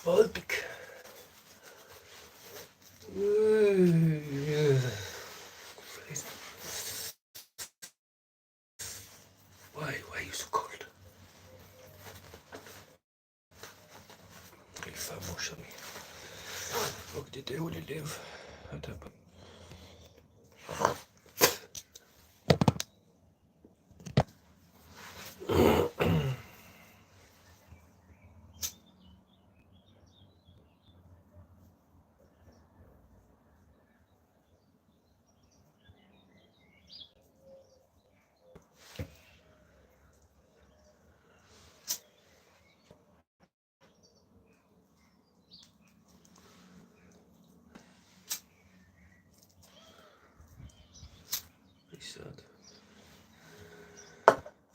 Baltic. Why are you so cold? Really fat mush on me. What did you do? What did you live?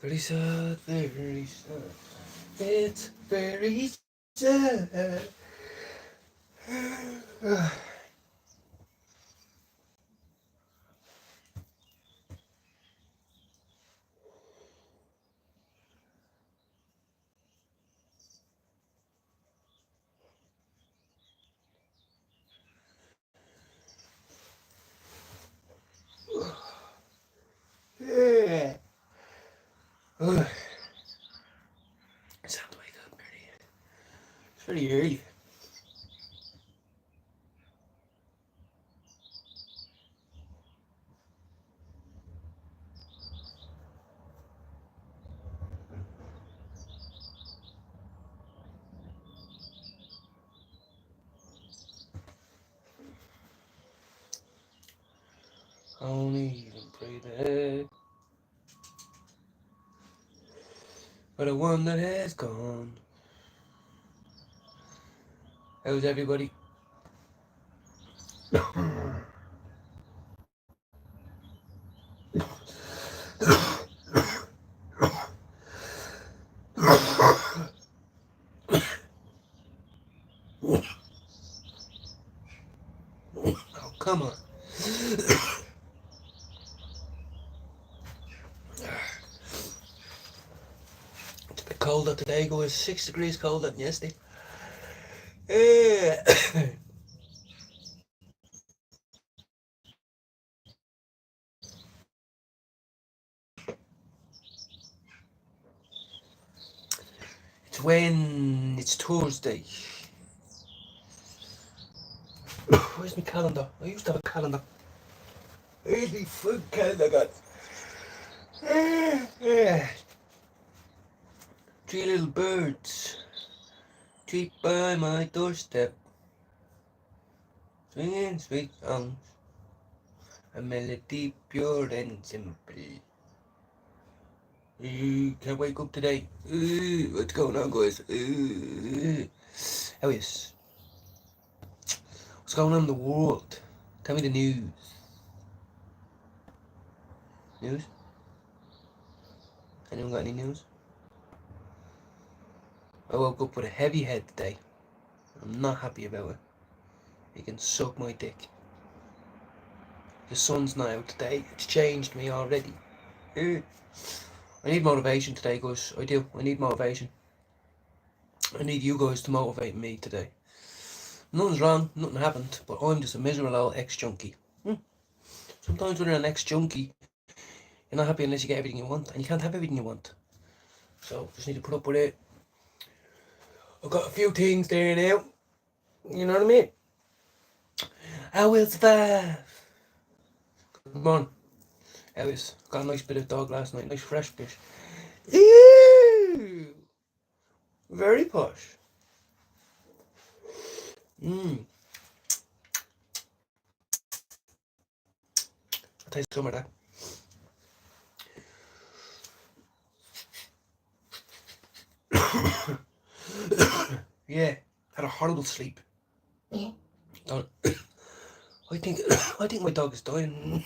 Very sad, very sad. It's very sad. Yeah. It's time to wake up, Bertie. It's pretty early. Only even pray that for the one that has gone. How's everybody? Oh, come on. It's a bit colder today, guys. 6 degrees colder than yesterday. It's Thursday. Where's my calendar? I used to have a calendar. Where's my fucking calendar, God? 3 little birds tweet by my doorstep, singing sweet songs, a melody pure and simple. Can't wake up today. What's going on, guys? How is? What's going on in the world? Tell me the news. News? Anyone got any news? I woke up with a heavy head today. I'm not happy about it. You can suck my dick. The sun's not out today. It's changed me already. I need motivation today, guys. I do. I need motivation. I need you guys to motivate me today. Nothing's wrong. Nothing happened. But I'm just a miserable old ex-junkie. Sometimes when you're an ex-junkie, you're not happy unless you get everything you want. And you can't have everything you want. So, just need to put up with it. I've got a few things there now. You know what I mean? I will survive. Come on. How is? Got a nice bit of dog last night. Nice fresh fish. Ew! Very posh. I'll taste some of that. Yeah, had a horrible sleep. I think my dog is dying.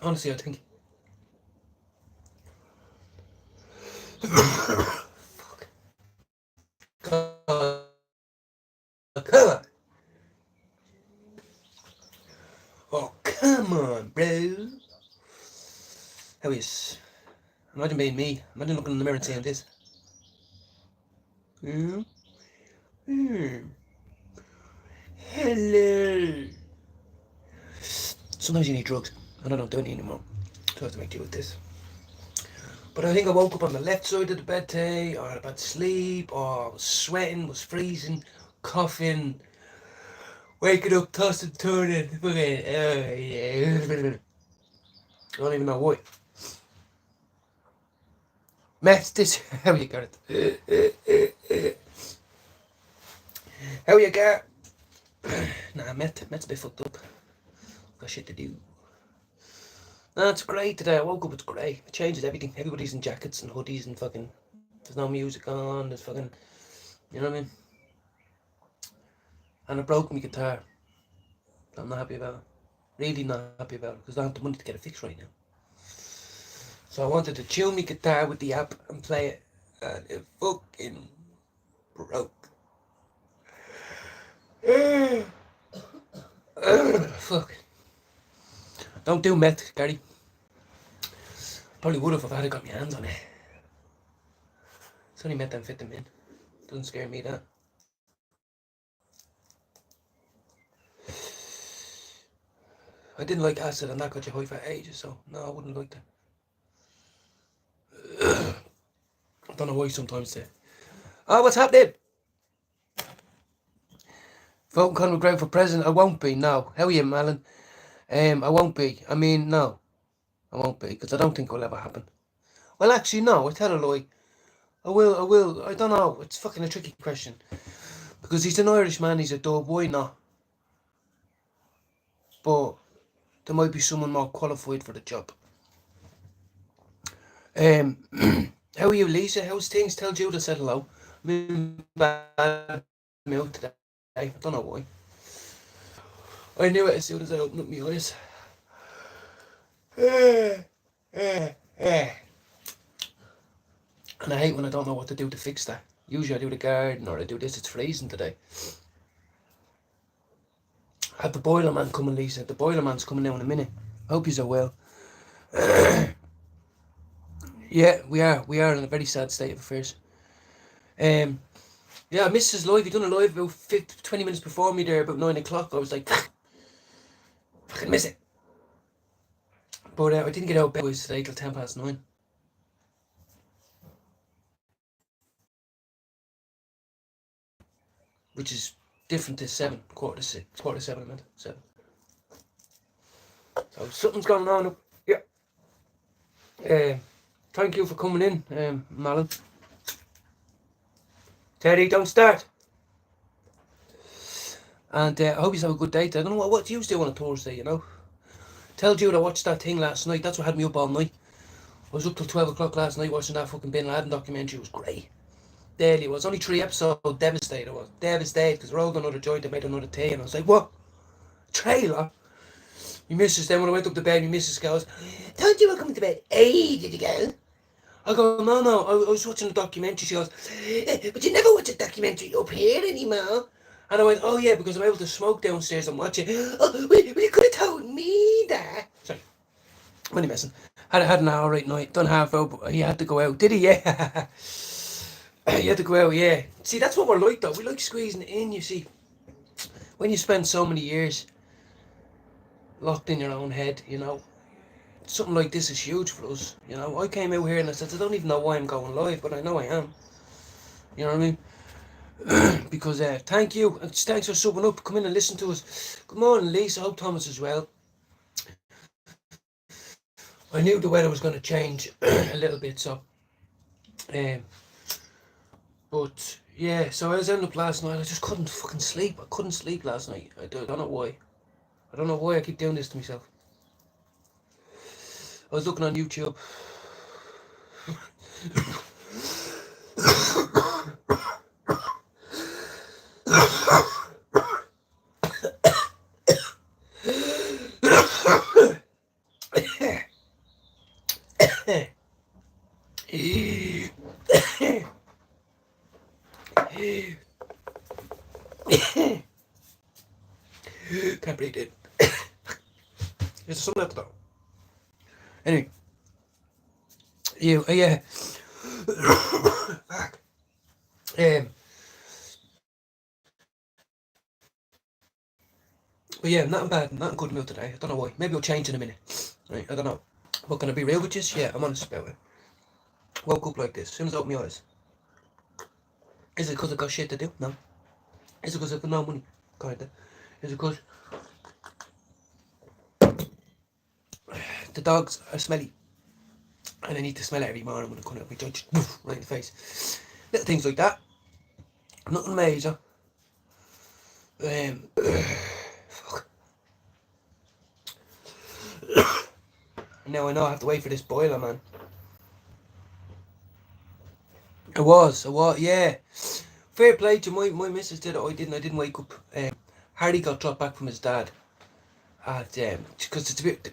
Honestly, I think. Fuck. God. Come on. Oh, come on, bro. How are you? Imagine being me. Imagine looking in the mirror and saying this. Hello. Sometimes you need drugs, and I don't do any anymore. So I have to make do with this. But I think I woke up on the left side of the bed today, or had a bad sleep, or was sweating, was freezing, coughing, waking up, tossing, turning. I don't even know why. Meth, this, how you got it? How you got? Nah, meth's a bit fucked up. Got shit to do. No, it's great today. I woke up, it's great. It changes everything. Everybody's in jackets and hoodies and fucking, there's no music on, there's fucking, you know what I mean? And I broke my guitar. I'm not happy about it. Really not happy about it, because I don't have the money to get it fixed right now. So I wanted to tune my guitar with the app and play it, and it fucking broke. Fuck. Don't do meth, Gary. Probably would have if I had got my hands on it. It's only methamphetamine. Doesn't scare me, that. I didn't like acid, and that got you high for ages, so no, I wouldn't like that. I don't know why sometimes they... Oh, what's happening? Voting Conor McGregor for president? I won't be, no. How are you, Malin? I won't be. I mean, no. I won't be, because I don't think it will ever happen. Well, actually, no, I tell a lie. I will. I don't know. It's fucking a tricky question. Because he's an Irish man, he's a dub, why not? But there might be someone more qualified for the job. How are you, Lisa? How's things? Tell Jude I said hello. I'm in bad mood today. I don't know why. I knew it as soon as I opened up my eyes. And I hate when I don't know what to do to fix that. Usually I do the garden or I do this. It's freezing today. I have the boiler man coming, Lisa. The boiler man's coming now in a minute. I hope you're well. Yeah, we are in a very sad state of affairs. Yeah, I missed his live. He done a live about 20 minutes before me there, about 9 o'clock. I was like, fucking miss it. But I didn't get out of bed today till 9:10. Which is different to 7, quarter to 6, quarter to 7, I meant, 7. So something's going on. Yeah. Thank you for coming in, Malin. Teddy, don't start. And I hope you have a good day. I don't know what you do on a Thursday, you know. Tell Jude I watched that thing last night. That's what had me up all night. I was up till 12 o'clock last night watching that fucking Bin Laden documentary. It was great. Daily. It was only 3 episodes. Devastated. I was devastated because I rolled another joint and made another tea. And I was like, what? Trailer? My missus, then when I went up to bed, my missus goes, don't you want to come to bed ages ago? I go, no, I was watching a documentary. She goes, but you never watch a documentary up here anymore. And I went, oh yeah, because I'm able to smoke downstairs and watch it. Oh, well, you could have told me that. Sorry, I'm only messing. Had an alright night, done half out, but he had to go out. Did he? Yeah. He had to go out, yeah. See, that's what we're like though. We like squeezing it in, you see. When you spend so many years locked in your own head, you know, something like this is huge for us, you know. I came out here and I said, I don't even know why I'm going live, but I know I am. You know what I mean? Because thank you, and thanks for subbing up, come in and listen to us. Good morning, Lisa. I hope Thomas is well. I knew the weather was going to change a little bit, so but yeah, so I was ending up last night. I just couldn't fucking sleep. I couldn't sleep last night. I don't know why. I don't know why I keep doing this to myself. I was looking on YouTube. Can't breathe it. There's some left though. Anyway, You, yeah. Fuck. But yeah, nothing bad, nothing good meal today. I don't know why. Maybe I'll change in a minute. Right, I don't know. But can I be real with you? Yeah, I'm honest about it. Woke up like this. As soon as I open my eyes. Is it because I got shit to do? No. Is it because I've got no money? Kinda. Is it because the dogs are smelly? And I need to smell it every morning when I come out of my judge. Right in the face. Little things like that. Nothing major. Fuck. Now I know I have to wait for this boiler, man. I was, yeah. Fair play to my missus did it. I didn't wake up. Harry got dropped back from his dad at because it's a bit.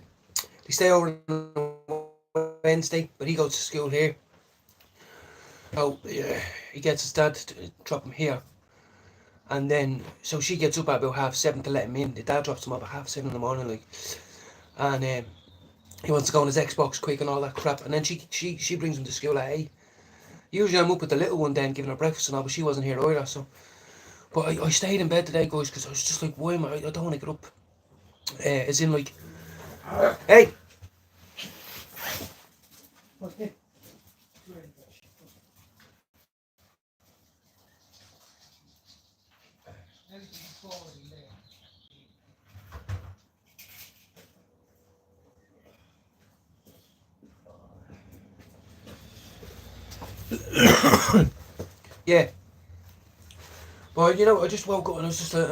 They stay over on Wednesday, but he goes to school here. So yeah, he gets his dad to drop him here, and then so she gets up at about 7:30 to let him in. The dad drops him up at 7:30 in the morning, like, and he wants to go on his Xbox quick and all that crap. And then she brings him to school at 8. Usually I'm up with the little one then giving her breakfast and all, but she wasn't here either. So, but I stayed in bed today, guys, because I was just like, why am I don't want to get up. As in like, hey. Okay. Yeah. But you know, I just woke up and I was just like,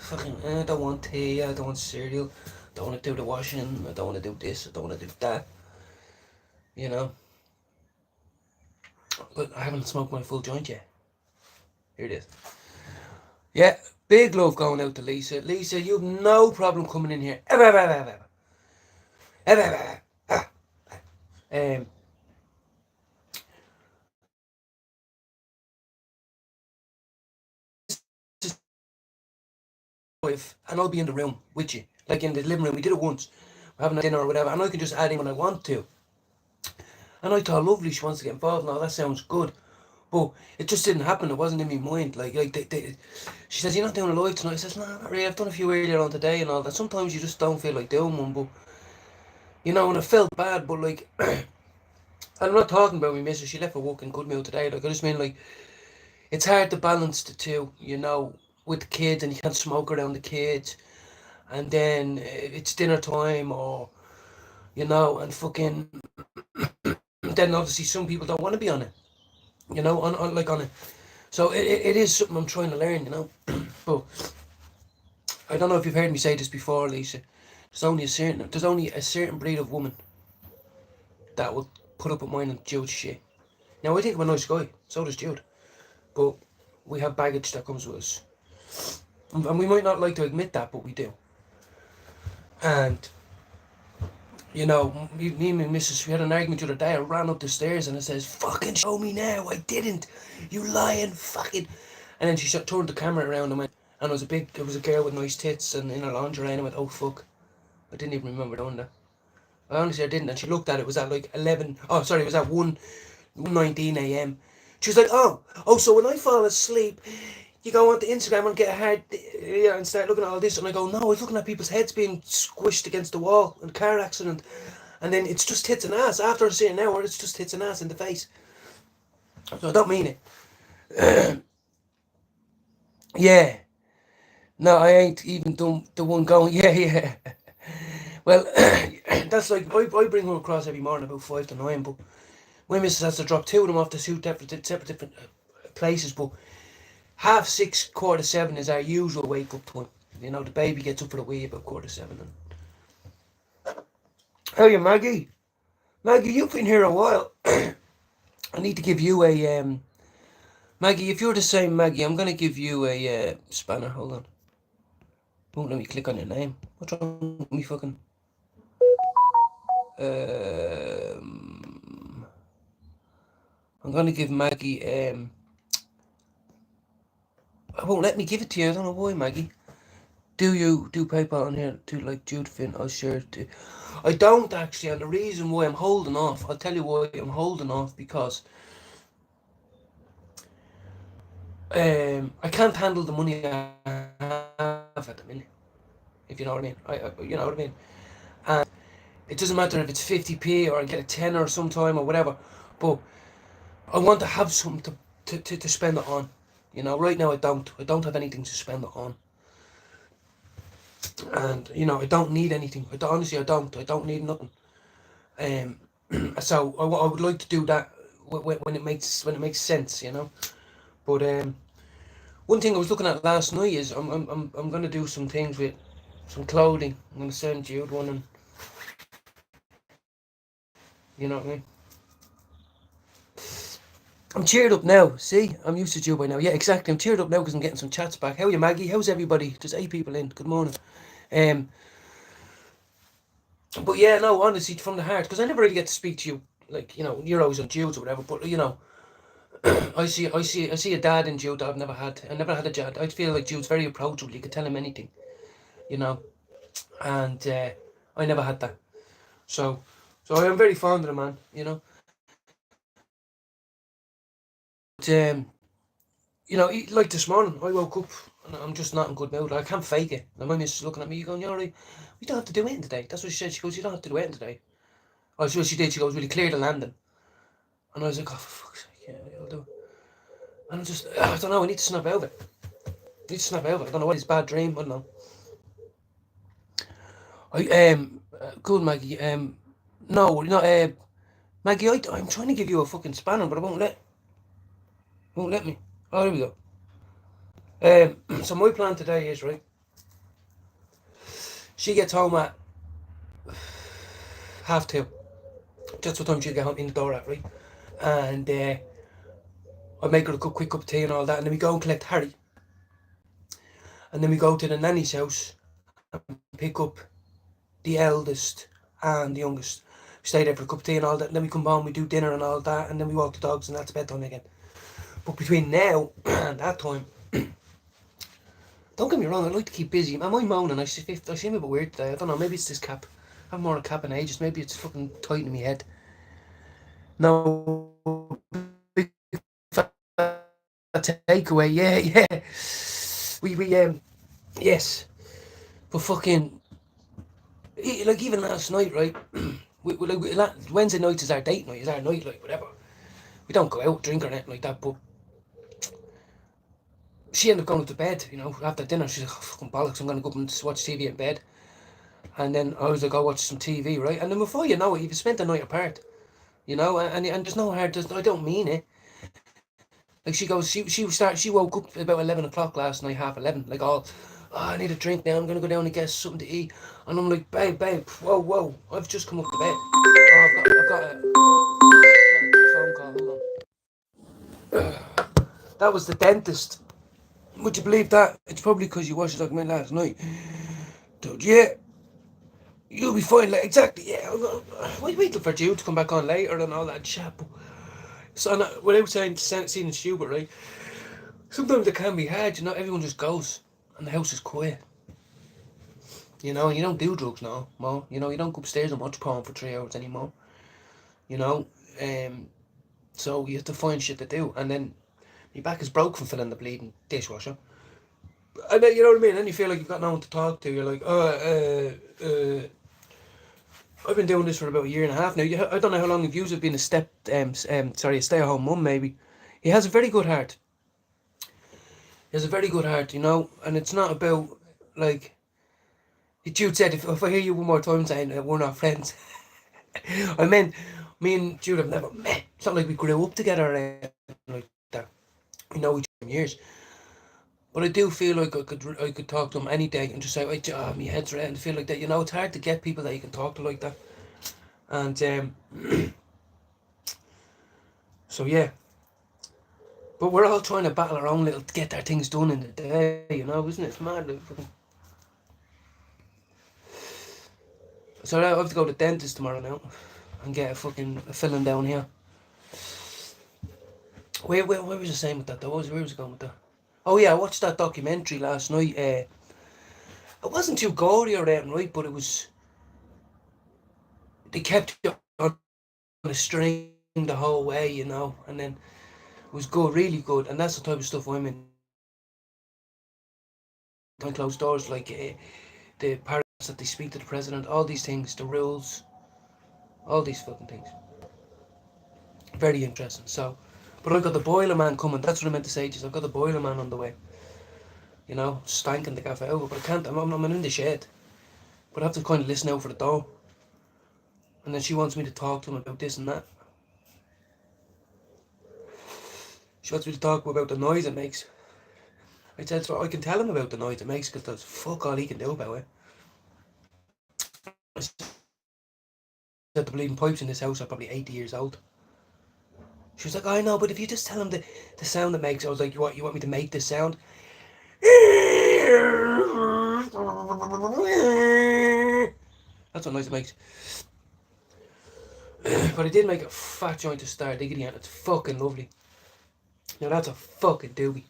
fucking, I don't want tea, I don't want cereal, I don't want to do the washing, I don't want to do this, I don't want to do that. You know. But I haven't smoked my full joint yet. Here it is. Yeah, big love going out to Lisa. Lisa, you have no problem coming in here. Um, and I'll be in the room with you, like in the living room. We did it once. We're having a dinner or whatever, and I can just add in when I want to. And I thought, lovely, she wants to get involved, and all that sounds good. But it just didn't happen. It wasn't in my mind. Like she says, "You're not doing a live tonight." I says, "No, not really. I've done a few earlier on today and all that." Sometimes you just don't feel like doing one, but you know, and I felt bad. But like, I'm not talking about my missus. She left for work in good mood today. Like, I just mean like, it's hard to balance the two, you know, with the kids, and you can't smoke around the kids, and then it's dinner time, or you know, and fucking. Then obviously some people don't want to be on it, you know, on like on it. So it is something I'm trying to learn, you know. But I don't know if you've heard me say this before, Lisa. There's only a certain breed of woman that will put up with mine and Jude's shit. Now I think I'm a nice guy, so does Jude. But we have baggage that comes with us. And we might not like to admit that, but we do. And you know, me and my missus, we had an argument the other day. I ran up the stairs and I says, "Fucking show me now, I didn't. You lying fucking." And then she turned the camera around and went, and it was a girl with nice tits and in her lingerie, and I went, "Oh fuck." I didn't even remember doing that. I didn't. And she looked at it, it was at like 11, oh sorry, it was at 1:19 a.m. She was like, so when I fall asleep, you go onto Instagram and get a hard, yeah, and start looking at all this. And I go, no, I was looking at people's heads being squished against the wall in a car accident. And then it's just tits and ass. After a certain hour, it's just tits and ass in the face. So I don't mean it. Yeah. No, I ain't even done the one going, yeah, yeah. Well, that's like, I bring her across every morning about 5 to 9, but my missus has to drop two of them off to separate different places, but 6:30, 7:15 is our usual wake up time. You know, the baby gets up for the wee about 7:15. How are you, Maggie? Maggie, you've been here a while. I need to give you a Maggie. If you're the same Maggie, I'm gonna give you a spanner. Hold on. Won't let me click on your name. What's wrong with me fucking? I'm gonna give Maggie I won't let me give it to you. I don't know why, Maggie. Do you do PayPal on here to like Jude Finn? I'll share it too. I don't actually, and the reason why I'm holding off, I'll tell you why I'm holding off, because I can't handle the money I have at the minute, if you know what I mean. You know what I mean. And it doesn't matter if it's 50p or I get a tenner sometime or whatever, but I want to have something to spend it on. You know, right now I don't have anything to spend it on. And you know, I don't need anything. Honestly, I don't need nothing. So I would like to do that when it makes sense, you know. But one thing I was looking at last night is I'm gonna do some things with some clothing. I'm gonna send Jude one, and you know what I mean. I'm cheered up now. See, I'm used to Jude by now. Yeah, exactly. I'm cheered up now because I'm getting some chats back. How are you, Maggie? How's everybody? There's 8 people in. Good morning. But yeah, no, honestly, from the heart, because I never really get to speak to you, like, you know, you're always on Jude's or whatever. But you know, I see a dad in Jude that I've never had. I never had a dad. I feel like Jude's very approachable. You could tell him anything, you know, and I never had that. So I am very fond of the man, you know. But, you know, like this morning, I woke up and I'm just not in good mood. I can't fake it. My mum is looking at me going, "You're right. We don't have to do anything today." That's what she said. She goes, "You don't have to do anything today." Oh, so she did. She goes, "Really clear the landing." And I was like, "Oh, for fuck's sake, yeah, I'll do it." And I'm just, I don't know. I need to snap out of it. I need to snap out of it. I don't know what it's bad dream. I don't know. Good Maggie. No, not Maggie. I'm trying to give you a fucking spanner, but it won't let me. Oh, there we go. So my plan today is, right, she gets home at 2:30. That's what time she'll get home in the door at, right? And I make her a quick cup of tea and all that, and then we go and collect Harry. And then we go to the nanny's house and pick up the eldest and the youngest. We stay there for a cup of tea and all that, and then we come home, we do dinner and all that, and then we walk the dogs, and that's bedtime again. But between now and that time, don't get me wrong, I like to keep busy. Am I moaning? I seem a bit weird today. I don't know, maybe it's this cap. I haven't worn a cap in ages. Maybe it's fucking tight in my head. No, big takeaway, yeah. We yes. But fucking, like even last night, right? Wednesday night is our date night, is our night, like whatever. We don't go out, drink or anything like that, but she ended up going to bed, you know, after dinner. She's like, "Oh, fucking bollocks, I'm going to go up and watch TV in bed." And then I was like, "Go watch some TV," right? And then before you know it, you've spent the night apart, you know, and there's no hard, I don't mean it. Like she goes, she woke up about 11 o'clock last night, 11:30, like all, "Oh, I need a drink now, I'm going to go down and get something to eat." And I'm like, babe, whoa, I've just come up to bed. Oh, I've got a phone call, hold on. That was the dentist. Would you believe that? It's probably because you watched it like me last night. Dude, yeah. You'll be fine, like, exactly, yeah. Wait for Jude to come back on later and all that chat. So, without seeing stupid, right? Sometimes it can be hard, you know, everyone just goes and the house is quiet. You know, and you don't do drugs now, Mo. You know, you don't go upstairs and watch porn for 3 hours anymore. You know, so you have to find shit to do. And then your back is broke from filling the bleeding dishwasher. And then, you know what I mean? And then you feel like you've got no one to talk to. You're like, I've been doing this for about a year and a half now. I don't know how long you've been a stay-at-home mum, maybe. He has a very good heart. He has a very good heart, you know, and it's not about, like, Jude said, if I hear you one more time saying we're not friends, I meant, me and Jude have never met. It's not like we grew up together like that. We know each other for years. But I do feel like I could talk to him any day and just say, my head's red, and feel like that. You know, it's hard to get people that you can talk to like that. And so yeah. But we're all trying to battle our own little, get our things done in the day, you know, isn't it? It's mad. Like, so I have to go to the dentist tomorrow now and get a filling down here. Where was I saying with that though? Where was I going with that? Oh yeah, I watched that documentary last night. it wasn't too gory or anything, right? But it was, they kept you on a string the whole way, you know, and then it was good, really good, and that's the type of stuff I'm in. Behind closed doors, like the paragraphs that they speak to the president, all these things, the rules, all these fucking things. Very interesting. So, but I've got the boiler man coming. That's what I meant to say to you. I've got the boiler man on the way. You know, stanking the cafe over, but I can't. I'm in the shed, but I have to kind of listen out for the door. And then she wants me to talk to him about this and that. She wants me to talk about the noise it makes. I said, so I can tell him about the noise it makes because that's fuck all he can do about it. I said the bleeding pipes in this house are probably 80 years old. She was like, I know, but if you just tell him the sound it makes. I was like, you want me to make this sound? That's what noise it makes. But I did make a fat joint to start digging at. It's fucking lovely. Now that's a fucking doobie.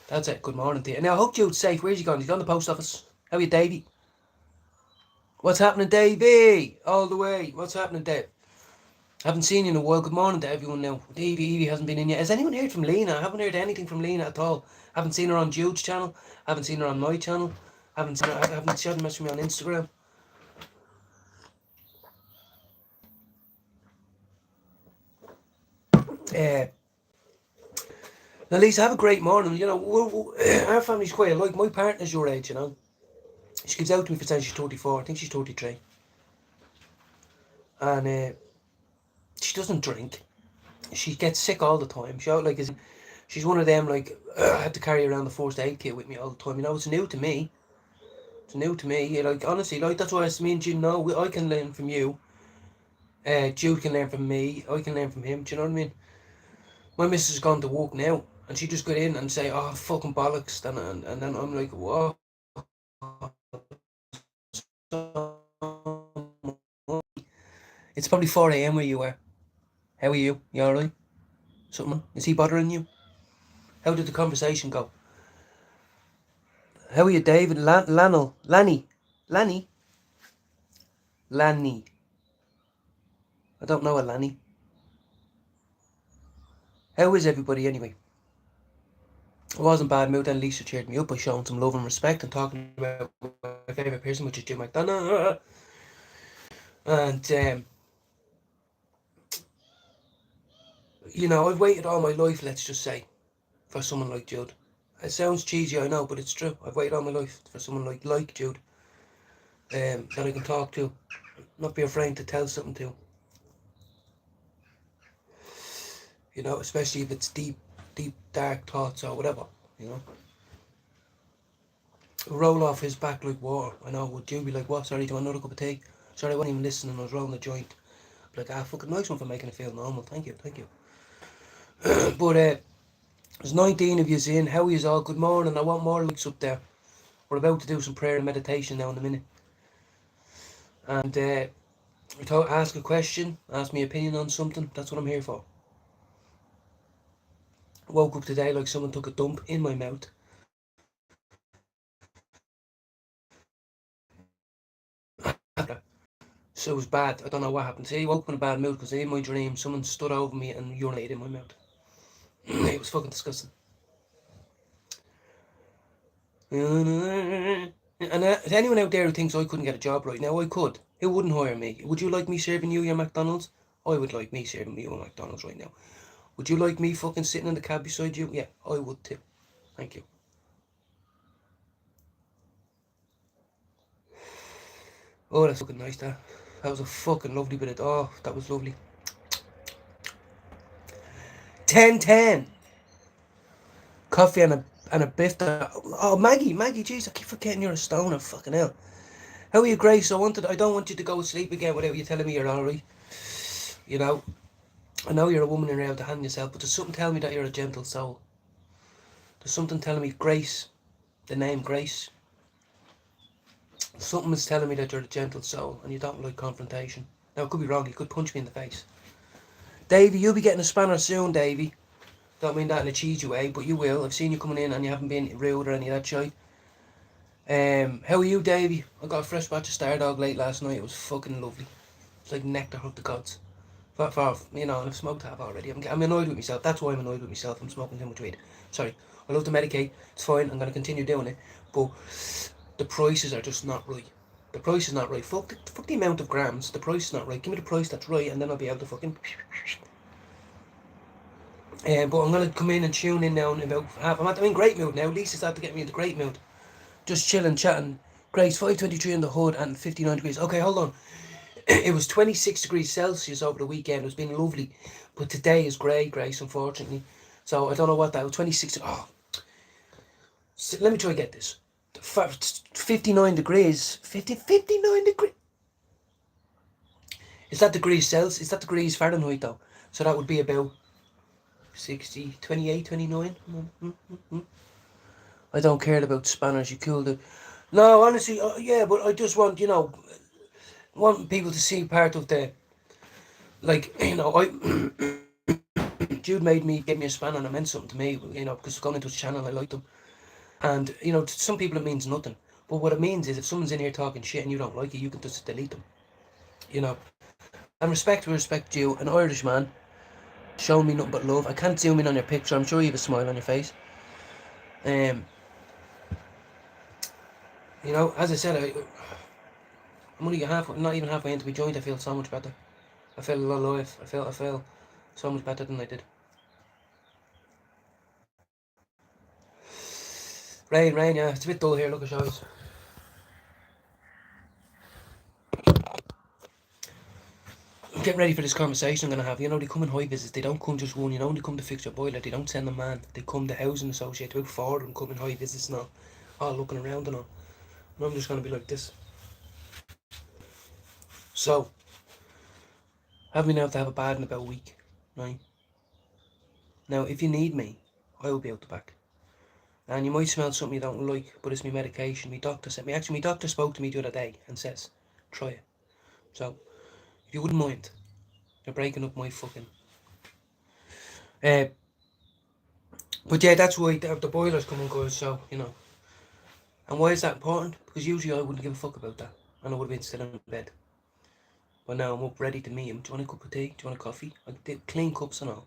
That's it. Good morning to you. Now I hope Jude's safe. Where's he gone? He's gone to the post office. How are you, Davey? What's happening, Davey? All the way. What's happening, Dave? I haven't seen you in a while. Good morning to everyone now. Evie hasn't been in yet. Has anyone heard from Lena? I haven't heard anything from Lena at all. I haven't seen her on Jude's channel. I haven't seen her on my channel. I haven't seen her, she hasn't messaged me on Instagram. Now, Lisa, have a great morning. You know, our family's quite alike. My partner's your age, you know. She gives out to me for saying she's 34. I think she's 33. And she doesn't drink. She gets sick all the time. She's one of them, like, I had to carry around the first aid kit with me all the time. You know, it's new to me. It's new to me. Like, honestly, like, that's why I mean, you know, I can learn from you. Jude can learn from me. I can learn from him. Do you know what I mean? My missus has gone to work now, and she just got in and say, oh, fucking bollocks. And then I'm like, what? It's probably 4 a.m. where you are. How are you? You alright? Something? Is he bothering you? How did the conversation go? How are you, David? Lanny? Lanny? I don't know a Lanny. How is everybody anyway? I wasn't bad mood, and Lisa cheered me up by showing some love and respect and talking about my favourite person, which is Jim McDonough. And, you know, I've waited all my life, let's just say, for someone like Jude. It sounds cheesy, I know, but it's true. I've waited all my life for someone like Jude, that I can talk to, not be afraid to tell something to. You know, especially if it's deep, dark thoughts or whatever, you know. Roll off his back like water. I know, would you be like, what? Sorry, do you want another cup of tea? Sorry, I wasn't even listening, I was rolling the joint. Like, fucking nice one for making it feel normal. Thank you. But, there's 19 of yous in. How are yous all? Good morning. I want more likes up there. We're about to do some prayer and meditation now in a minute. And, ask a question, ask me opinion on something. That's what I'm here for. I woke up today like someone took a dump in my mouth. So it was bad. I don't know what happened. See, I woke up in a bad mood because in my dream someone stood over me and urinated in my mouth. It was fucking disgusting. And anyone out there who thinks I couldn't get a job right now, I could. Who wouldn't hire me? Would you like me serving you your McDonald's? I would like me serving you a McDonald's right now. Would you like me fucking sitting in the cab beside you? Yeah, I would too. Thank you. Oh, that's fucking nice, that. That was a fucking lovely bit of... Oh, that was lovely. 10-10. Coffee and a biff. Oh, Maggie, jeez, I keep forgetting you're a stoner. Fucking hell. How are you, Grace? I don't want you to go to sleep again without you telling me you're alright. You know, I know you're a woman and you're able to handle yourself, but there's something telling me that you're a gentle soul. There's something telling me, Grace, the name Grace. Something is telling me that you're a gentle soul and you don't like confrontation. Now, it could be wrong. You could punch me in the face. Davey, you'll be getting a spanner soon, Davey. Don't mean that in a cheesy way, but you will. I've seen you coming in and you haven't been rude or any of that shit. How are you, Davey? I got a fresh batch of Stardog late last night. It was fucking lovely. It's like nectar of the gods. For and I've smoked half already. I'm annoyed with myself. That's why I'm annoyed with myself. I'm smoking too much weed. Sorry. I love to medicate. It's fine. I'm going to continue doing it. But the prices are just not right. The price is not right. Fuck the amount of grams. The price is not right. Give me the price that's right, and then I'll be able to fucking. But I'm going to come in and tune in now in about half. I'm in great mood now. Lisa's had to get me into great mood. Just chilling, chatting. Grace, 5:23 in the hood and 59 degrees. Okay, hold on. It was 26 degrees Celsius over the weekend. It's been lovely. But today is grey, Grace, unfortunately. So I don't know what that was. 26. Oh. So let me try to get this. 59 degrees. 59 degrees. Is that degrees Celsius? Is that degrees Fahrenheit, though? So that would be about 60, 28, 29. I don't care about spanners. You cooled it. No, honestly, yeah, but I just want, want people to see part of the, like, Jude gave me a spanner and it meant something to me, because going into his channel, I liked him. And, to some people it means nothing. But what it means is if someone's in here talking shit and you don't like it, you can just delete them. And respect you, an Irish man, showing me nothing but love. I can't zoom in on your picture. I'm sure you have a smile on your face. As I said, I'm only not even halfway into my joint. I feel so much better. I feel alive. I feel so much better than I did. Rain, yeah. It's a bit dull here. Look at shows. Get ready for this conversation I'm going to have. They come in high visits. They don't come just one. They come to fix your boiler. They don't send a man. They come to housing associate. About 4 of them come in high visits now. All looking around and all. And I'm just going to be like this. So, have me now to have a bad in about a week, right? Now, if you need me, I will be out the back. And you might smell something you don't like, but it's my medication. My doctor sent me. Actually, my doctor spoke to me the other day and says, try it. So, if you wouldn't mind, you're breaking up my fucking... but yeah, that's why the boiler's coming good, so, And why is that important? Because usually I wouldn't give a fuck about that. And I would have been still in bed. But now I'm up ready to meet him. Do you want a cup of tea? Do you want a coffee? I do clean cups and all.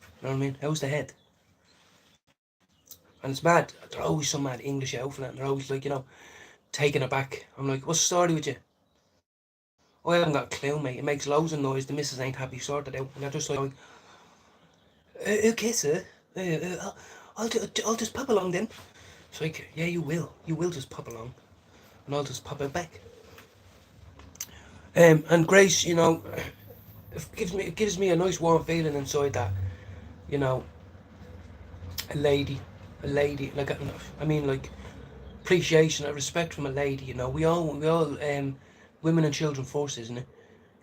You know what I mean? How's the head? And it's mad. They're always some mad English outfit and they're always like, taken aback. I'm like, what's the story with you? Oh, I haven't got a clue, mate. It makes loads of noise. The missus ain't happy, sorted out. And they're just like, okay, sir. I'll just pop along then. It's like, yeah, you will. You will just pop along. And I'll just pop out back. And Grace, it gives me a nice warm feeling inside that, a lady, like, appreciation and respect from a lady, we all, women and children first, isn't it?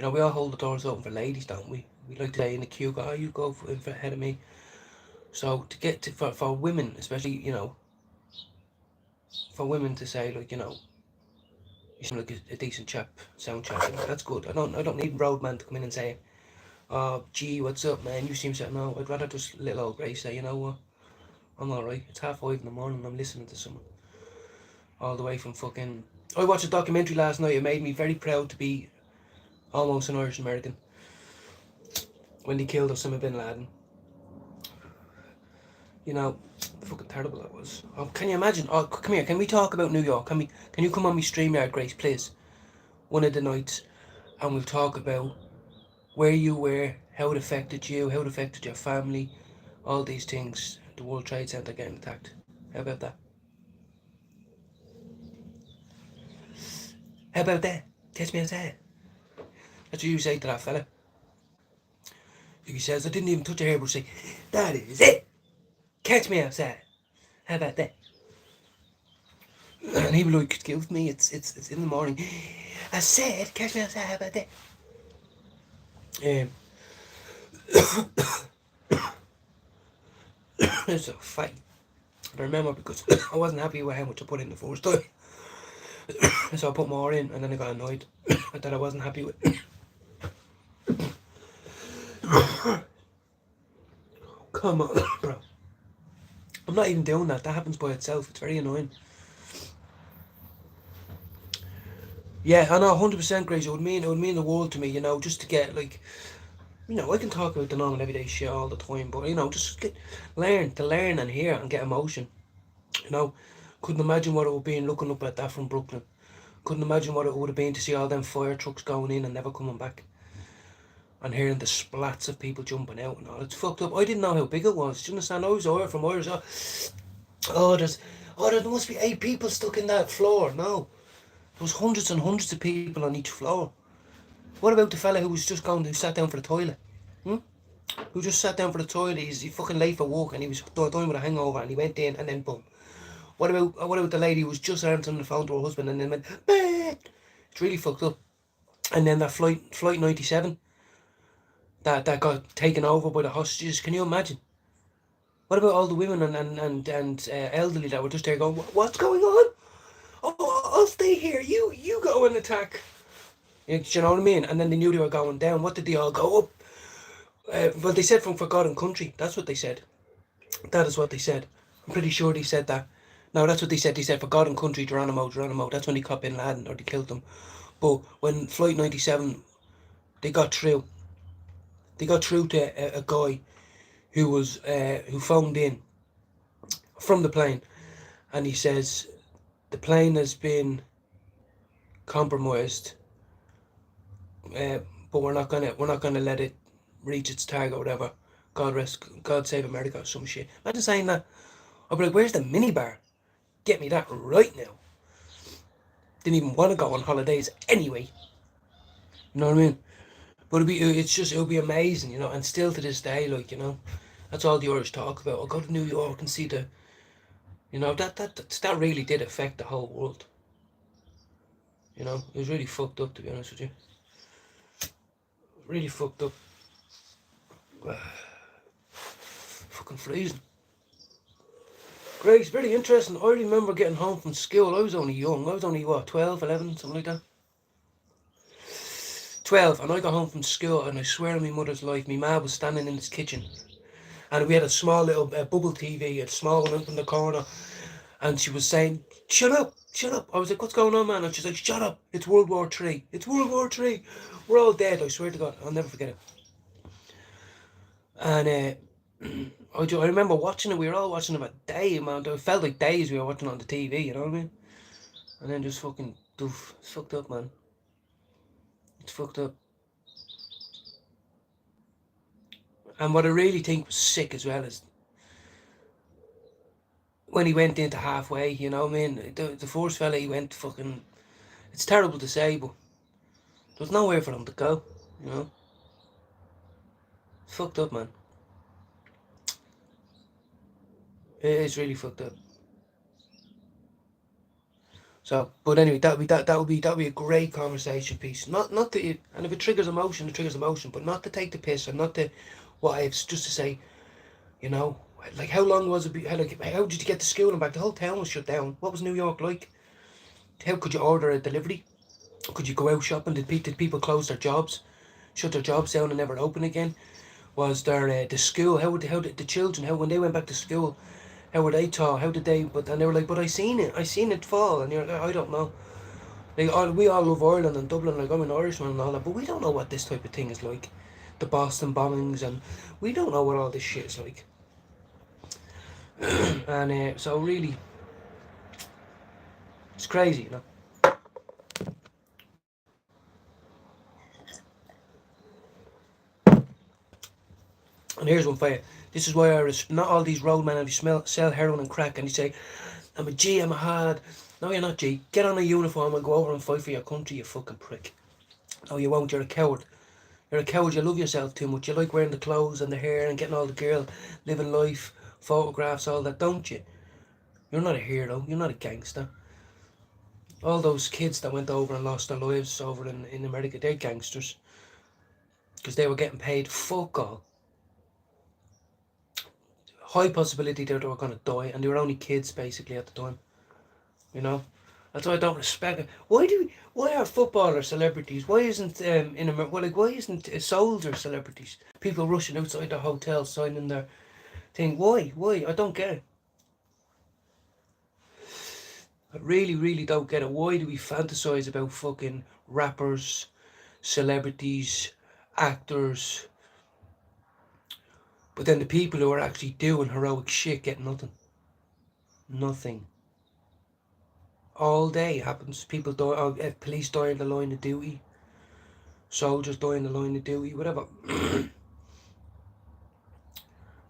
We all hold the doors open for ladies, don't we? We like to say in the queue, go, you go for ahead of me. So to get to, for women, especially, for women to say, like, you seem like a decent chap, sound chap, that's good. I don't need roadman to come in and say, oh, gee, what's up, man? You seem so... No, I'd rather just little old Grace say, you know what? I'm alright. It's 5:30 in the morning and I'm listening to someone. All the way from fucking... I watched a documentary last night. It made me very proud to be almost an Irish American. When they killed Osama bin Laden. Fucking terrible that was. Oh, can you imagine? Oh, come here. Can we talk about New York? Can you come on me StreamYard, Grace, please? One of the nights. And we'll talk about where you were, how it affected you, how it affected your family, all these things. The World Trade Center getting attacked. How about that? How about that? Catch me outside. That's what you say to that fella. He says, I didn't even touch your hair, but say, that is it. Catch me outside. How about that? And he was like, excuse me, it's in the morning. I said, catch me outside. How about that? It's a fight. I remember because I wasn't happy with how much I put in the first time. So I put more in and then I got annoyed that I wasn't happy with. Come on, bro. I'm not even doing that. That happens by itself. It's very annoying. Yeah, I know, 100% Grace. It would mean the world to me, you know, just to get like, you know, I can talk about the normal everyday shit all the time, but you know, just learn and hear and get emotion. You know, couldn't imagine what it would be looking up at that from Brooklyn. Couldn't imagine what it would have been to see all them fire trucks going in and never coming back. And hearing the splats of people jumping out and all. It's fucked up. I didn't know how big it was. Do you understand? I was over from Irish. Oh, there must be 8 people stuck in that floor. No. There was hundreds and hundreds of people on each floor. What about the fella who sat down for the toilet? Hmm? Who just sat down for the toilet? He fucking late for work and he was dying with a hangover and he went in and then boom. What about the lady who was just answering the phone to her husband and then went, bah! It's really fucked up. And then that flight 97 that got taken over by the hostages. Can you imagine? What about all the women and elderly that were just there going, what's going on? Oh, I'll stay here. You go and attack. You know what I mean? And then they knew they were going down. What did they all go up? Well, they said from Forgotten Country. That's what they said. That is what they said. I'm pretty sure they said that. No, that's what they said. They said Forgotten Country, Geronimo. That's when they caught Bin Laden or they killed them. But when Flight 97, they got through. They got through to a guy who phoned in from the plane, and he says the plane has been compromised, but we're not gonna let it reach its target or whatever. God save America or some shit. Imagine saying that. I'd be like, where's the minibar? Get me that right now. Didn't even want to go on holidays anyway. You know what I mean? But it'll be amazing, you know. And still to this day, like, you know, that's all the Irish talk about. I'll go to New York and see the, you know, that really did affect the whole world. You know, it was really fucked up, to be honest with you. Really fucked up. Fucking freezing. Great, it's very interesting. I remember getting home from school. I was only young. I was only, 12, 11, something like that. 12, and I got home from school, and I swear on my mother's life, my ma was standing in this kitchen, and we had a small little bubble TV, a small one up in the corner, and she was saying, shut up, shut up. I was like, what's going on, man? And she's like, shut up, it's World War III. It's World War III. We're all dead, I swear to God. I'll never forget it. And I remember watching it. We were all watching it a day, man. It felt like days we were watching it on the TV, you know what I mean? And then just fucking doof. It's fucked up, man. It's fucked up. And what I really think was sick as well is when he went into halfway, you know what I mean? The first fella, he went fucking... It's terrible to say, but there's nowhere for him to go, you know? It's fucked up, man. It is really fucked up. So, but anyway, that would be a great conversation piece. Not to, and if it triggers emotion, it triggers emotion, but not to take the piss and not to what ifs, just to say, you know, like how long was it? How did you get to school and back? The whole town was shut down. What was New York like? How could you order a delivery? Could you go out shopping? Did people close their jobs, shut their jobs down and never open again? Was there the school? How did the children? How when they went back to school? How were they taught? How did they? And they were like, but I seen it fall, and you're like, I don't know. Like we all love Ireland and Dublin. Like I'm an Irishman and all that, but we don't know what this type of thing is like. The Boston bombings, and we don't know what all this shit is like. And so really, it's crazy, you know. And here's one for you. This is why not all these road men who sell heroin and crack and you say, I'm a G, I'm a hard. No, you're not G. Get on a uniform and go over and fight for your country, you fucking prick. No, you won't. You're a coward. You're a coward. You love yourself too much. You like wearing the clothes and the hair and getting all the girl, living life, photographs, all that, don't you? You're not a hero. You're not a gangster. All those kids that went over and lost their lives over in America, they're gangsters. Because they were getting paid fuck all. High possibility that they were going to die, and they were only kids basically at the time. You know, that's why I don't respect it. Why are footballers celebrities? Why isn't why isn't soldiers celebrities? People rushing outside their hotel signing their thing. Why? I don't get it. really, really don't get it. Why do we fantasize about fucking rappers, celebrities, actors, but then the people who are actually doing heroic shit get nothing? Nothing. All day happens. People die, police die in the line of duty, soldiers die in the line of duty, whatever.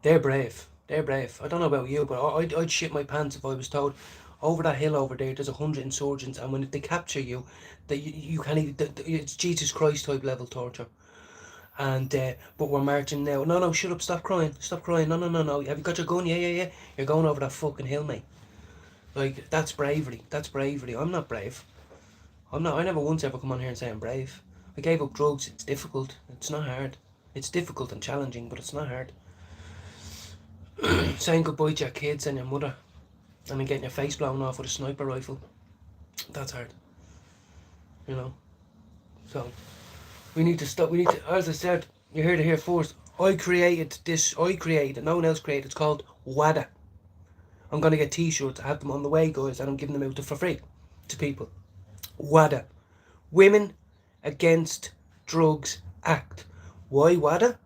They're brave. They're brave. I don't know about you, but I'd shit my pants if I was told over that hill over there there's 100 insurgents, and when they capture you, that you can't even. It's Jesus Christ type level torture. And but we're marching now. No, no, shut up! Stop crying! Stop crying! No, no, no, no! Have you got your gun? Yeah, yeah, yeah. You're going over that fucking hill, mate. Like, that's bravery. That's bravery. I'm not brave. I'm not. I never once ever come on here and say I'm brave. I gave up drugs. It's difficult. It's not hard. It's difficult and challenging, but it's not hard. Saying goodbye to your kids and your mother, and then getting your face blown off with a sniper rifle. That's hard. You know. So we need to stop. We need to. As I said, you're here to hear first. I created this. I created it. No one else created. It's called WADA. I'm gonna get T-shirts. I have them on the way, guys, and I'm giving them out for free to people. WADA. Women Against Drugs Act. Why WADA?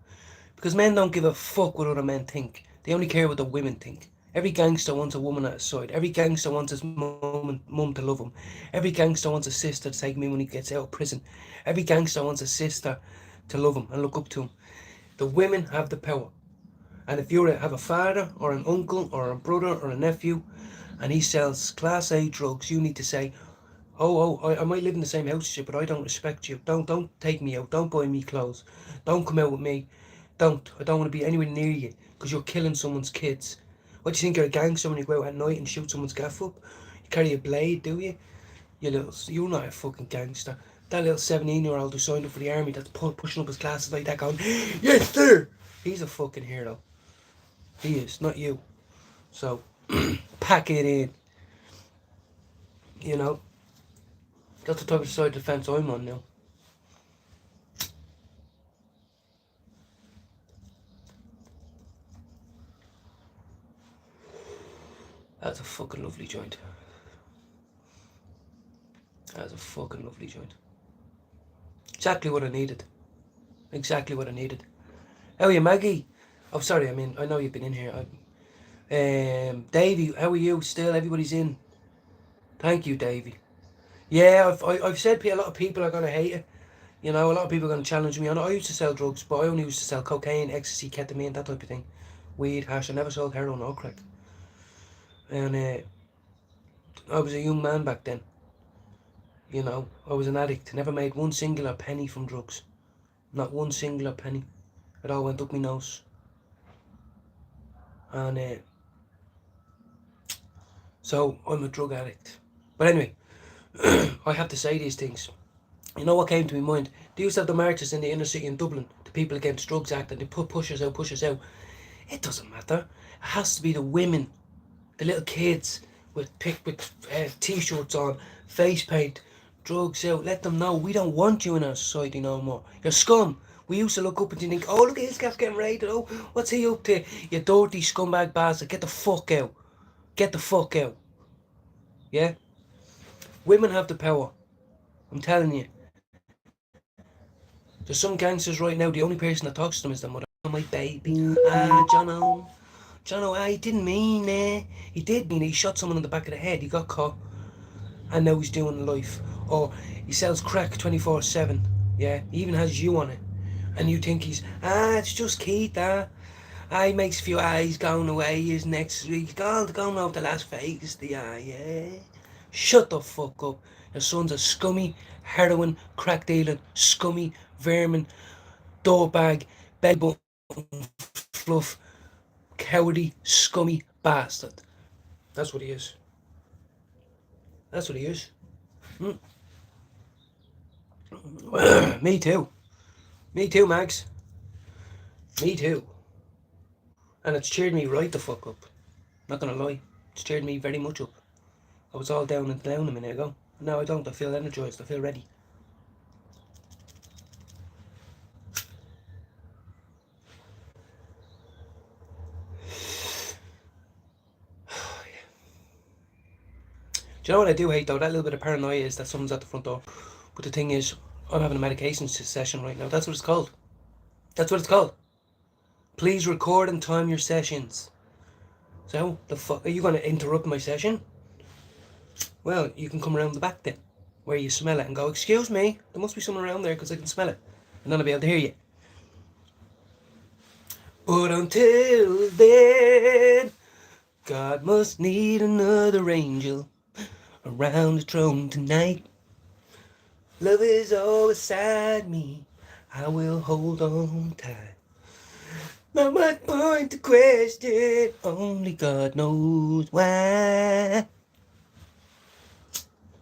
Because men don't give a fuck what other men think. They only care what the women think. Every gangster wants a woman at his side. Every gangster wants his mum to love him. Every gangster wants a sister to take him when he gets out of prison. Every gangster wants a sister to love him and look up to him. The women have the power. And if you have a father or an uncle or a brother or a nephew and he sells class A drugs, you need to say, I might live in the same house as you, but I don't respect you. Don't take me out. Don't buy me clothes. Don't come out with me. I don't want to be anywhere near you because you're killing someone's kids. What do you think, you're a gangster when you go out at night and shoot someone's gaff up? You carry a blade, do you? You're not a fucking gangster. That little 17-year-old who signed up for the army that's pushing up his glasses like that going, yes sir! He's a fucking hero. He is, not you. So, pack it in. You know? That's the type of side of the fence I'm on now. That's a fucking lovely joint. That's a fucking lovely joint. Exactly what I needed. Exactly what I needed. How are you, Maggie? Oh, sorry, I mean, I know you've been in here. Davey, how are you? Still, everybody's in. Thank you, Davey. Yeah, I've said a lot of people are going to hate it. You know, a lot of people are going to challenge me on it. I used to sell drugs, but I only used to sell cocaine, ecstasy, ketamine, that type of thing. Weed, hash. I never sold heroin or crack. And I was a young man back then. You know, I was an addict. Never made one singular penny from drugs. Not one singular penny. It all went up my nose. And so I'm a drug addict. But anyway, I have to say these things. You know what came to my mind? They used to have the marches in the inner city in Dublin, the People Against Drugs Act, and they push us out. It doesn't matter. It has to be the women, the little kids with t-shirts on, face paint, drugs out. Let them know we don't want you in our society no more. You're scum. We used to look up and think, oh, look at this guy's getting raided. Oh, what's he up to? You dirty scumbag bastard. Get the fuck out. Get the fuck out. Yeah? Women have the power. I'm telling you. There's some gangsters right now, the only person that talks to them is their mother. Oh, my baby. Jono, I didn't mean it. He did mean it. He shot someone in the back of the head. He got caught. And now he's doing life. Or he sells crack 24/7. Yeah, he even has you on it. And you think it's just Keith, he makes a few eyes going away. He's next week. Going over the Las Vegas, yeah. Shut the fuck up. Your son's a scummy, heroin, crack dealing, scummy, vermin, doorbag, bed button, fluff, cowardly, scummy bastard. That's what he is. That's what he is. Me too. Me too, Max. Me too. And it's cheered me right the fuck up. Not gonna lie. It's cheered me very much up. I was all down a minute ago. Now I don't. I feel energised. I feel ready. Do you know what I do hate though? That little bit of paranoia is that someone's at the front door. But the thing is, I'm having a medication session right now. That's what it's called. That's what it's called. Please record and time your sessions. So, the fuck, are you going to interrupt my session? Well, you can come around the back then, where you smell it and go, excuse me, there must be someone around there because I can smell it. And then I'll be able to hear you. But until then, God must need another angel around the throne tonight. Love is all beside me, I will hold on tight. Not much point to question, only God knows why.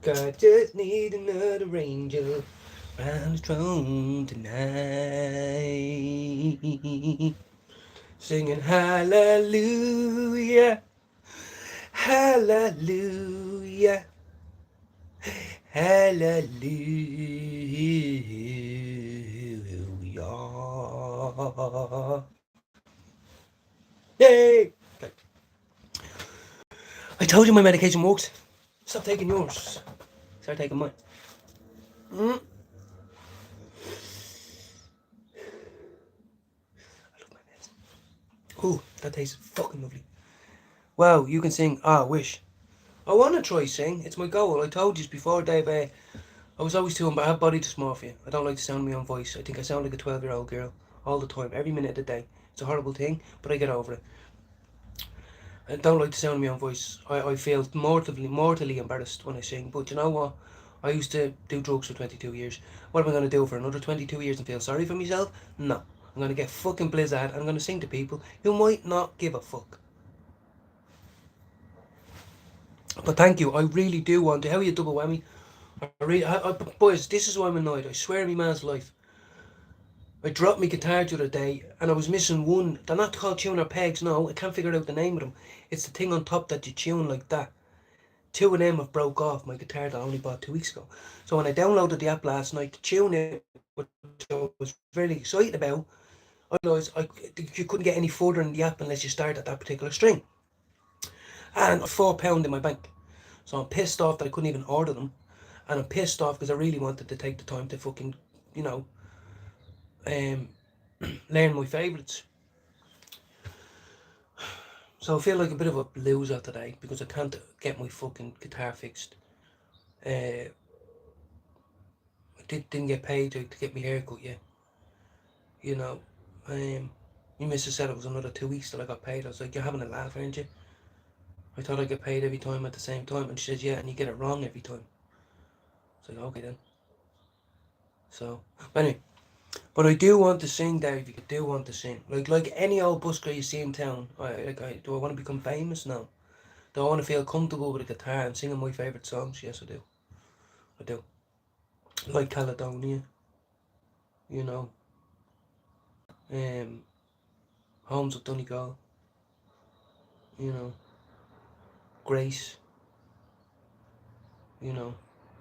God just need another angel around the throne tonight. Singing hallelujah, hallelujah, hallelujah. Yay! Okay. I told you my medication works. Stop taking yours. Start taking mine. I love my meds. Ooh, that tastes fucking lovely. Wow, you can sing Ah Wish. I want to try sing. It's my goal. I told you before, Dave. I was always too I have body dysmorphia. I don't like the sound of my own voice. I think I sound like a 12-year-old girl all the time, every minute of the day. It's a horrible thing, but I get over it. I don't like the sound of my own voice. I feel mortally embarrassed when I sing. But you know what? I used to do drugs for 22 years. What am I going to do for another 22 years and feel sorry for myself? No. I'm going to get fucking blizzard. I'm going to sing to people who might not give a fuck. But thank you. I really do want to. How are you double whammy? Boys, this is why I'm annoyed. I swear on my man's life. I dropped my guitar the other day and I was missing one. They're not called tuner pegs, no. I can't figure out the name of them. It's the thing on top that you tune like that. Two of them have broke off my guitar that I only bought 2 weeks ago. So when I downloaded the app last night to tune it, which I was very excited about, I realised you couldn't get any further in the app unless you start at that particular string. And £4 in my bank. So I'm pissed off that I couldn't even order them. And I'm pissed off because I really wanted to take the time to fucking, learn my favourites. So I feel like a bit of a loser today because I can't get my fucking guitar fixed. I didn't get paid to get my haircut yet. My missus said it was another 2 weeks till I got paid. I was like, you're having a laugh, aren't you? I thought I get paid every time at the same time. And she says, yeah, and you get it wrong every time. It's like, okay then. So, anyway. But I do want to sing, Dave. I do want to sing. Like any old busker you see in town. Do I want to become famous? No. Do I want to feel comfortable with a guitar and singing my favourite songs? Yes, I do. I do. Like Caledonia. Homes of Donegal. Grace.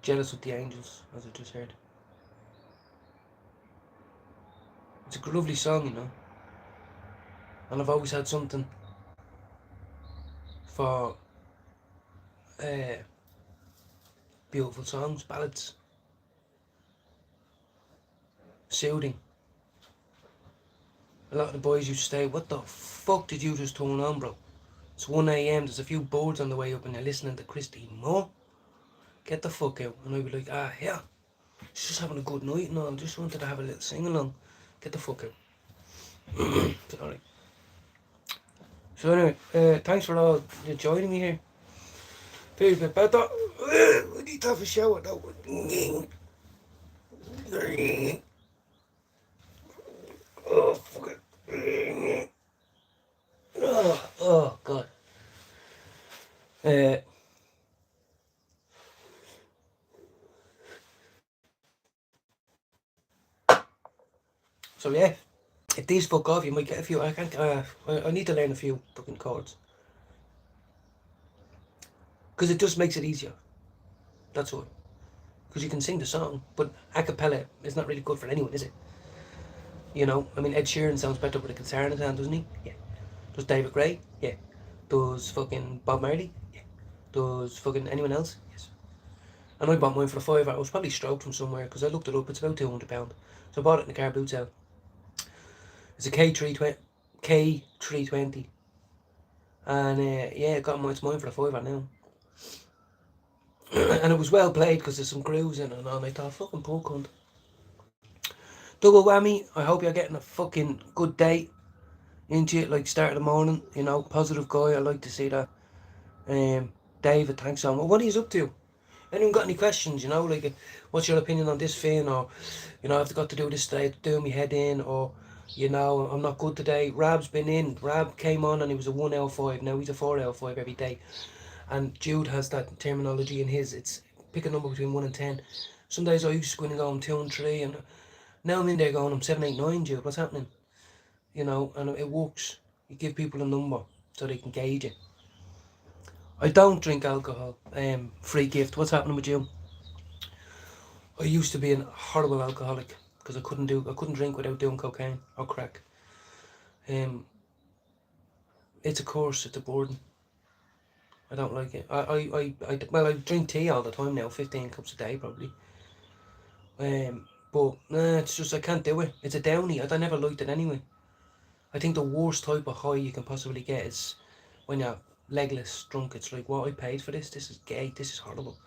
Jealous of the Angels, as I just heard. It's a lovely song, and I've always had something for beautiful songs, ballads, soothing. A lot of the boys used to say, what the fuck did you just turn on, bro? It's 1 a.m, there's a few birds on the way up and you're listening to Christine Moore. Get the fuck out. And I'd be like, yeah, she's just having a good night and all, just wanted to have a little sing-along. Get the fuck out. Sorry. So anyway, thanks for all joining me here. Feels a bit better. I need to have a shower though. Oh, fuck it. Oh God. So yeah, if these fuck off, you might get a few. I can't. I need to learn a few fucking chords because it just makes it easier. That's all. Because you can sing the song, but a cappella is not really good for anyone, is it? Ed Sheeran sounds better with a guitar in his hand, doesn't he? Yeah. Does David Gray? Yeah. Does fucking Bob Marley? Yeah. Does fucking anyone else? Yes. And I bought mine for a £5. I was probably stroked from somewhere because I looked it up. It's about £200. So I bought it in the car boot sale. It's a K320. And yeah, it's mine for a £5 now. And it was well played because there's some grooves in it and all. And I thought, fucking poor cunt. Double whammy. I hope you're getting a fucking good day into it, like start of the morning. You know, positive guy. I like to see that. David, thanks so much. What are you up to? Anyone got any questions? You know, like, what's your opinion on this thing? Or, you know, I've got to do this today, do my head in, or, you know, I'm not good today. Rab's been in. Rab came on and he was a 1L5. Now he's a 4L5 every day. And Jude has that terminology in his. It's pick a number between 1 and 10. Some days I used to go in and go, I'm 2 and 3, and now I'm in there going, I'm 7, 8, 9, Jude. What's happening? You know, and it works. You give people a number so they can gauge it. I don't drink alcohol. Free gift. What's happening with you? I used to be a horrible alcoholic because I couldn't drink without doing cocaine or crack. It's a curse. It's a burden. I don't like it. I drink tea all the time now, 15 cups a day probably. But it's just I can't do it. It's a downy. I never liked it anyway. I think the worst type of high you can possibly get is when you're legless drunk. It's like, what, I paid for this? This is gay. This is horrible.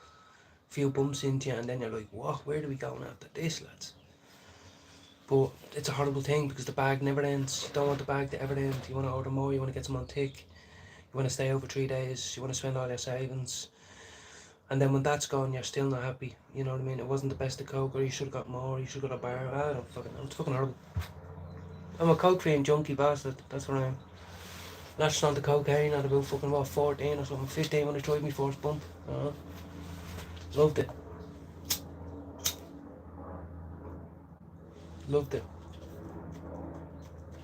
A few bumps into you and then you're like, what? Where do we go after this, lads? But it's a horrible thing because the bag never ends. You don't want the bag to ever end. You want to order more. You want to get some on tick. You want to stay over 3 days. You want to spend all your savings. And then when that's gone, you're still not happy. You know what I mean? It wasn't the best of coke, or you should have got more. You should have got a bar. I don't fucking know. It's fucking horrible. I'm a coke-free junkie bastard. That's what I am. Latched on the cocaine at about fucking, what, 14 or something. 15 when I tried my first bump. Loved it. Loved it.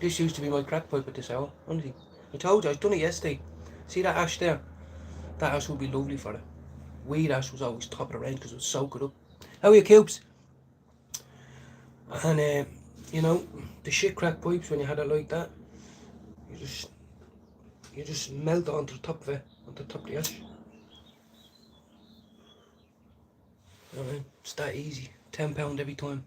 This used to be my crack pipe at this hour, honestly. I told you, I done it yesterday. See that ash there? That ash would be lovely for it. Weed ash was always top of the range because it would soak it up. How are your cubes? And you know, the shit crack pipes when you had it like that, you just melt onto the top of it, onto the top of the ash. You know what I mean? It's that easy. £10 every time.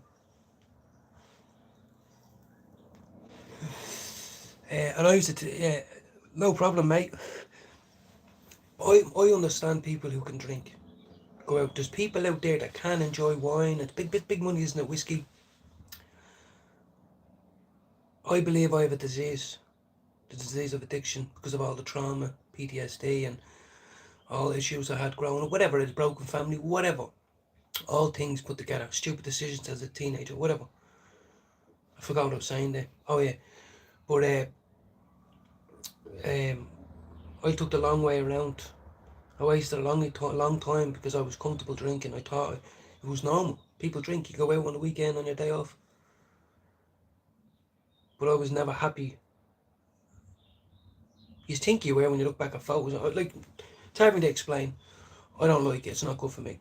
And I used to, no problem, mate. I understand people who can drink. Go out. There's people out there that can enjoy wine. It's big money, isn't it? Whiskey. I believe I have a disease. The disease of addiction because of all the trauma, PTSD, and all the issues I had growing up. Whatever it is, broken family, whatever. All things put together. Stupid decisions as a teenager, whatever. I forgot what I was saying there. Oh yeah. But I took the long way around. I wasted a long time because I was comfortable drinking. I thought it was normal. People drink. You go out on the weekend on your day off. But I was never happy. You think you were when you look back at photos. Like, it's hard for me to explain. I don't like it. It's not good for me.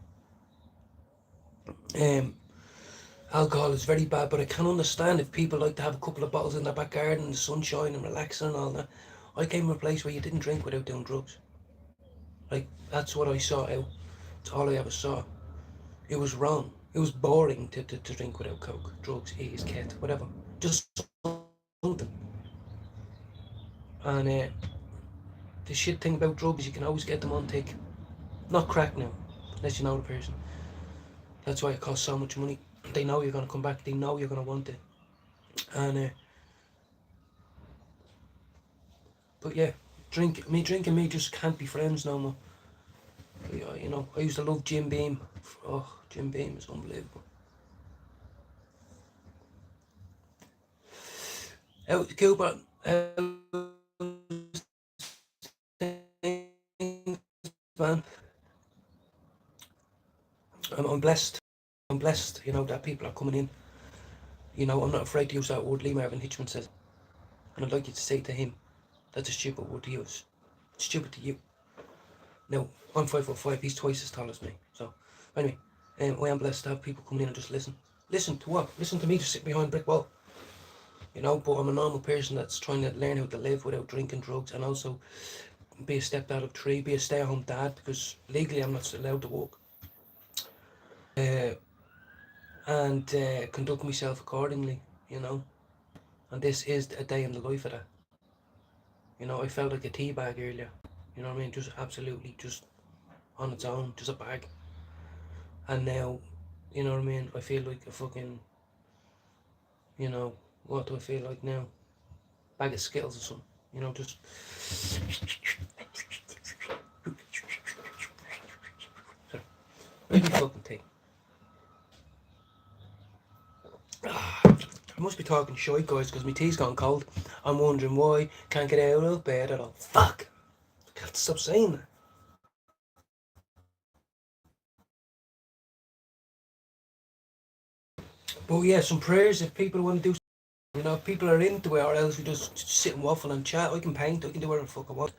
Alcohol is very bad, but I can understand if people like to have a couple of bottles in their back garden in the sunshine and relaxing and all that. I came from a place where you didn't drink without doing drugs. Like, that's what I saw out. It's all I ever saw. It was wrong. It was boring to drink without coke, drugs, ease, ket, whatever. Just something. And the shit thing about drugs, you can always get them on tick. Not crack now, unless you know the person. That's why it costs so much money. They know you're going to come back. They know you're going to want it. And but yeah, drinking me just can't be friends no more. You know, I used to love Jim Beam. Oh, Jim Beam is unbelievable. Out Cooper. Man, I'm blessed. I'm blessed, you know, that people are coming in. You know, I'm not afraid to use that word Lee Marvin Hitchman says. And I'd like you to say to him, that's a stupid word to use. It's stupid to you. Now, I'm 5'5", he's twice as tall as me. So, anyway, I am blessed to have people coming in and just listen. Listen to what? Listen to me just sit behind a brick wall. You know, but I'm a normal person that's trying to learn how to live without drinking drugs and also be a stepdad of 3, be a stay-at-home dad, because legally I'm not allowed to work, and conduct myself accordingly, you know. And this is a day in the life of that. You know, I felt like a tea bag earlier. You know what I mean? Just absolutely just on its own, just a bag. And now, you know what I mean? I feel like a fucking, you know, what do I feel like now? Bag of Skittles or something. You know, just. Maybe fucking tea. I must be talking shite, guys, because my tea's gone cold. I'm wondering why. Can't get out of bed at all. Fuck! I have to stop saying that. But yeah, some prayers if people want to do. You know, if people are into it, or else we just sit and waffle and chat. I can paint. I can do whatever the fuck I want.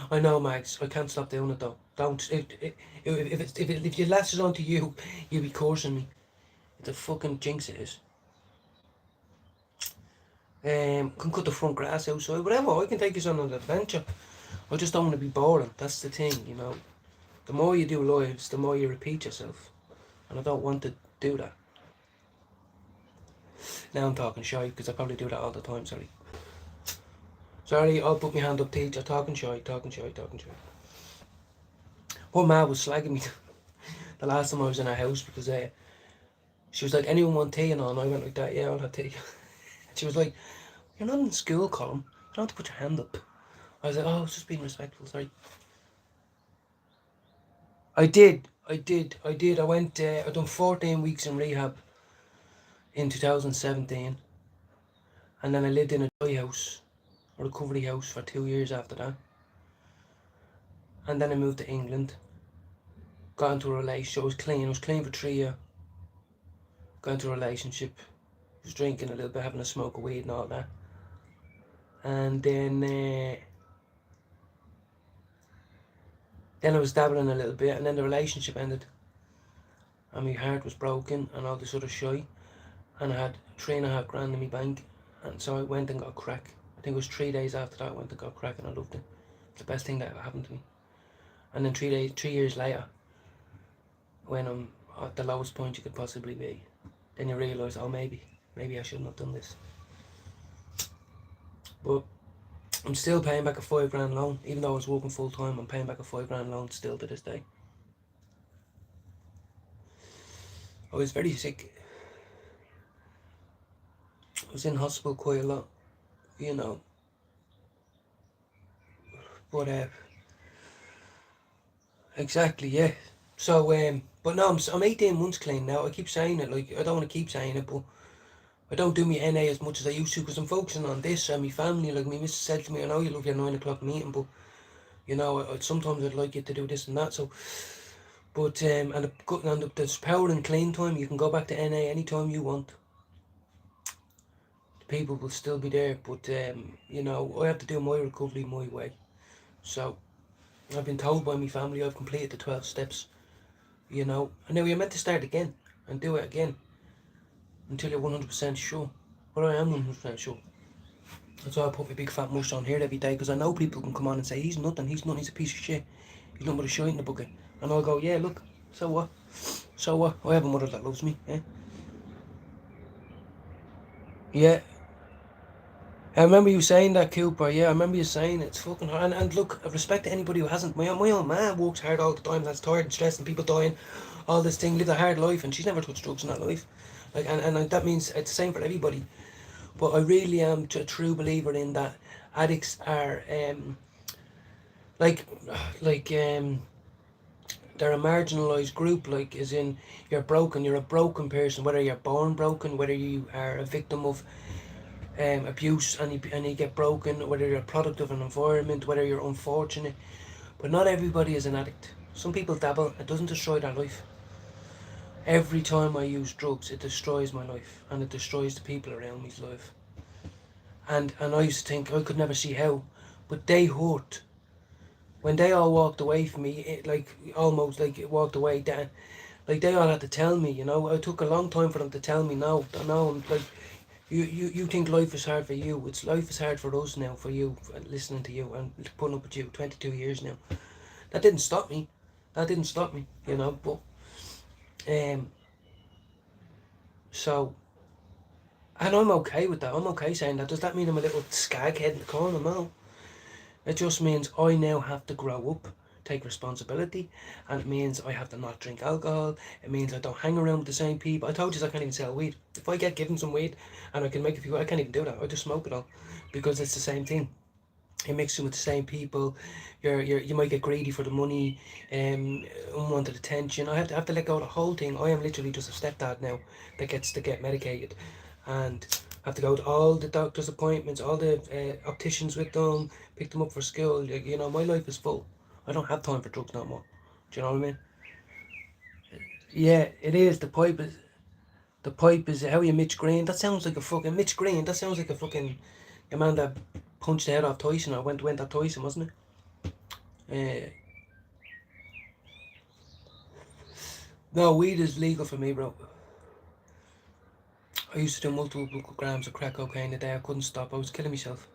I know, Max. I can't stop doing it though. Don't. If it lashes onto you, you'll be cursing me. It's a fucking jinx it is. Can cut the front grass outside, whatever. I can take us on an adventure. I just don't want to be boring. That's the thing, you know. The more you do lives, the more you repeat yourself, and I don't want to do that. Now I'm talking shy because I probably do that all the time. Sorry, I'll put my hand up, teacher. Talking shy. Poor Ma was slagging me the last time I was in her house because she was like, anyone want tea and all? And I went like that, yeah, I'll have tea. And she was like, you're not in school, Colin. You don't have to put your hand up. I was like, oh, I was just being respectful, sorry. I did. I went, I done 14 weeks in rehab in 2017. And then I lived in a dry house, a recovery house, for 2 years after that. And then I moved to England. Got into a relationship. I was clean for 3 years. Got into a relationship. Was drinking a little bit, having a smoke of weed and all that. And then I was dabbling a little bit, and then the relationship ended. And my heart was broken and all this other shit. And I had 3.5 grand in my bank. And so I went and got crack. I think it was 3 days after that I went and got crack, and I loved it. It's the best thing that ever happened to me. And then 3 years later, when I'm at the lowest point you could possibly be, then you realise, oh, maybe I shouldn't have done this. But I'm still paying back a 5 grand loan. Even though I was working full time, I'm paying back a 5 grand loan still to this day. I was very sick. I was in hospital quite a lot, you know. But exactly, yeah. So but no, I'm 18 months clean now. I keep saying it, like, I don't want to keep saying it, but I don't do my NA as much as I used to because I'm focusing on this and my family. Like, my missus said to me, I know you love your 9 o'clock meeting, but you know, sometimes I'd like you to do this and that. So, but and there's power in clean time. You can go back to NA anytime you want. The people will still be there, but you know, I have to do my recovery my way. So I've been told by my family I've completed the 12 steps. You know, and now you're meant to start again and do it again until you're 100% sure. But I am 100% sure. That's why I put my big fat mush on here every day, because I know people can come on and say, he's nothing, he's a piece of shit. He's nothing but a shite in the bucket. And I'll go, yeah, look, so what? So what? I have a mother that loves me, eh? Yeah. I remember you saying that, Cooper. Yeah, I remember you saying it. It's fucking hard. And look, I respect to anybody who hasn't. My old man works hard all the time, that's tired and stressed and people dying, all this thing, lives a hard life, and she's never touched drugs in her life. Like, and that means it's the same for everybody. But I really am a true believer in that addicts are like they're a marginalised group. Like, as in, you're a broken person, whether you're born broken, whether you are a victim of abuse and you get broken, whether you're a product of an environment, whether you're unfortunate. But not everybody is an addict. Some people dabble. It doesn't destroy their life. Every time I use drugs, it destroys my life, and it destroys the people around me's life. And I used to think I could never see how, but they hurt. When they all walked away from me, it, like, almost like it walked away down, like they all had to tell me, you know. It took a long time for them to tell me, no, I'm like, You think life is hard for you. Life is hard for us now, for you, listening to you and putting up with you 22 years now. That didn't stop me. That didn't stop me, you know, but so, and I'm okay with that. I'm okay saying that. Does that mean I'm a little skag head in the corner? No. It just means I now have to grow up, take responsibility, and it means I have to not drink alcohol. It means I don't hang around with the same people. I told you I can't even sell weed. If I get given some weed and I can make a few, I can't even do that. I just smoke it all because it's the same thing. You're mixing with the same people. You might get greedy for the money, unwanted attention. I have to let go of the whole thing. I am literally just a stepdad now that gets to get medicated, and have to go to all the doctor's appointments, all the opticians with them, pick them up for school. You know, my life is full. I don't have time for drugs no more. Do you know what I mean? Yeah, it is. The pipe is how you Mitch Green. That sounds like a fucking Mitch Green. That sounds like a fucking a man that punched the head off Tyson or went at Tyson, wasn't it? No, weed is legal for me, bro. I used to do multiple grams of crack cocaine a day. I couldn't stop. I was killing myself.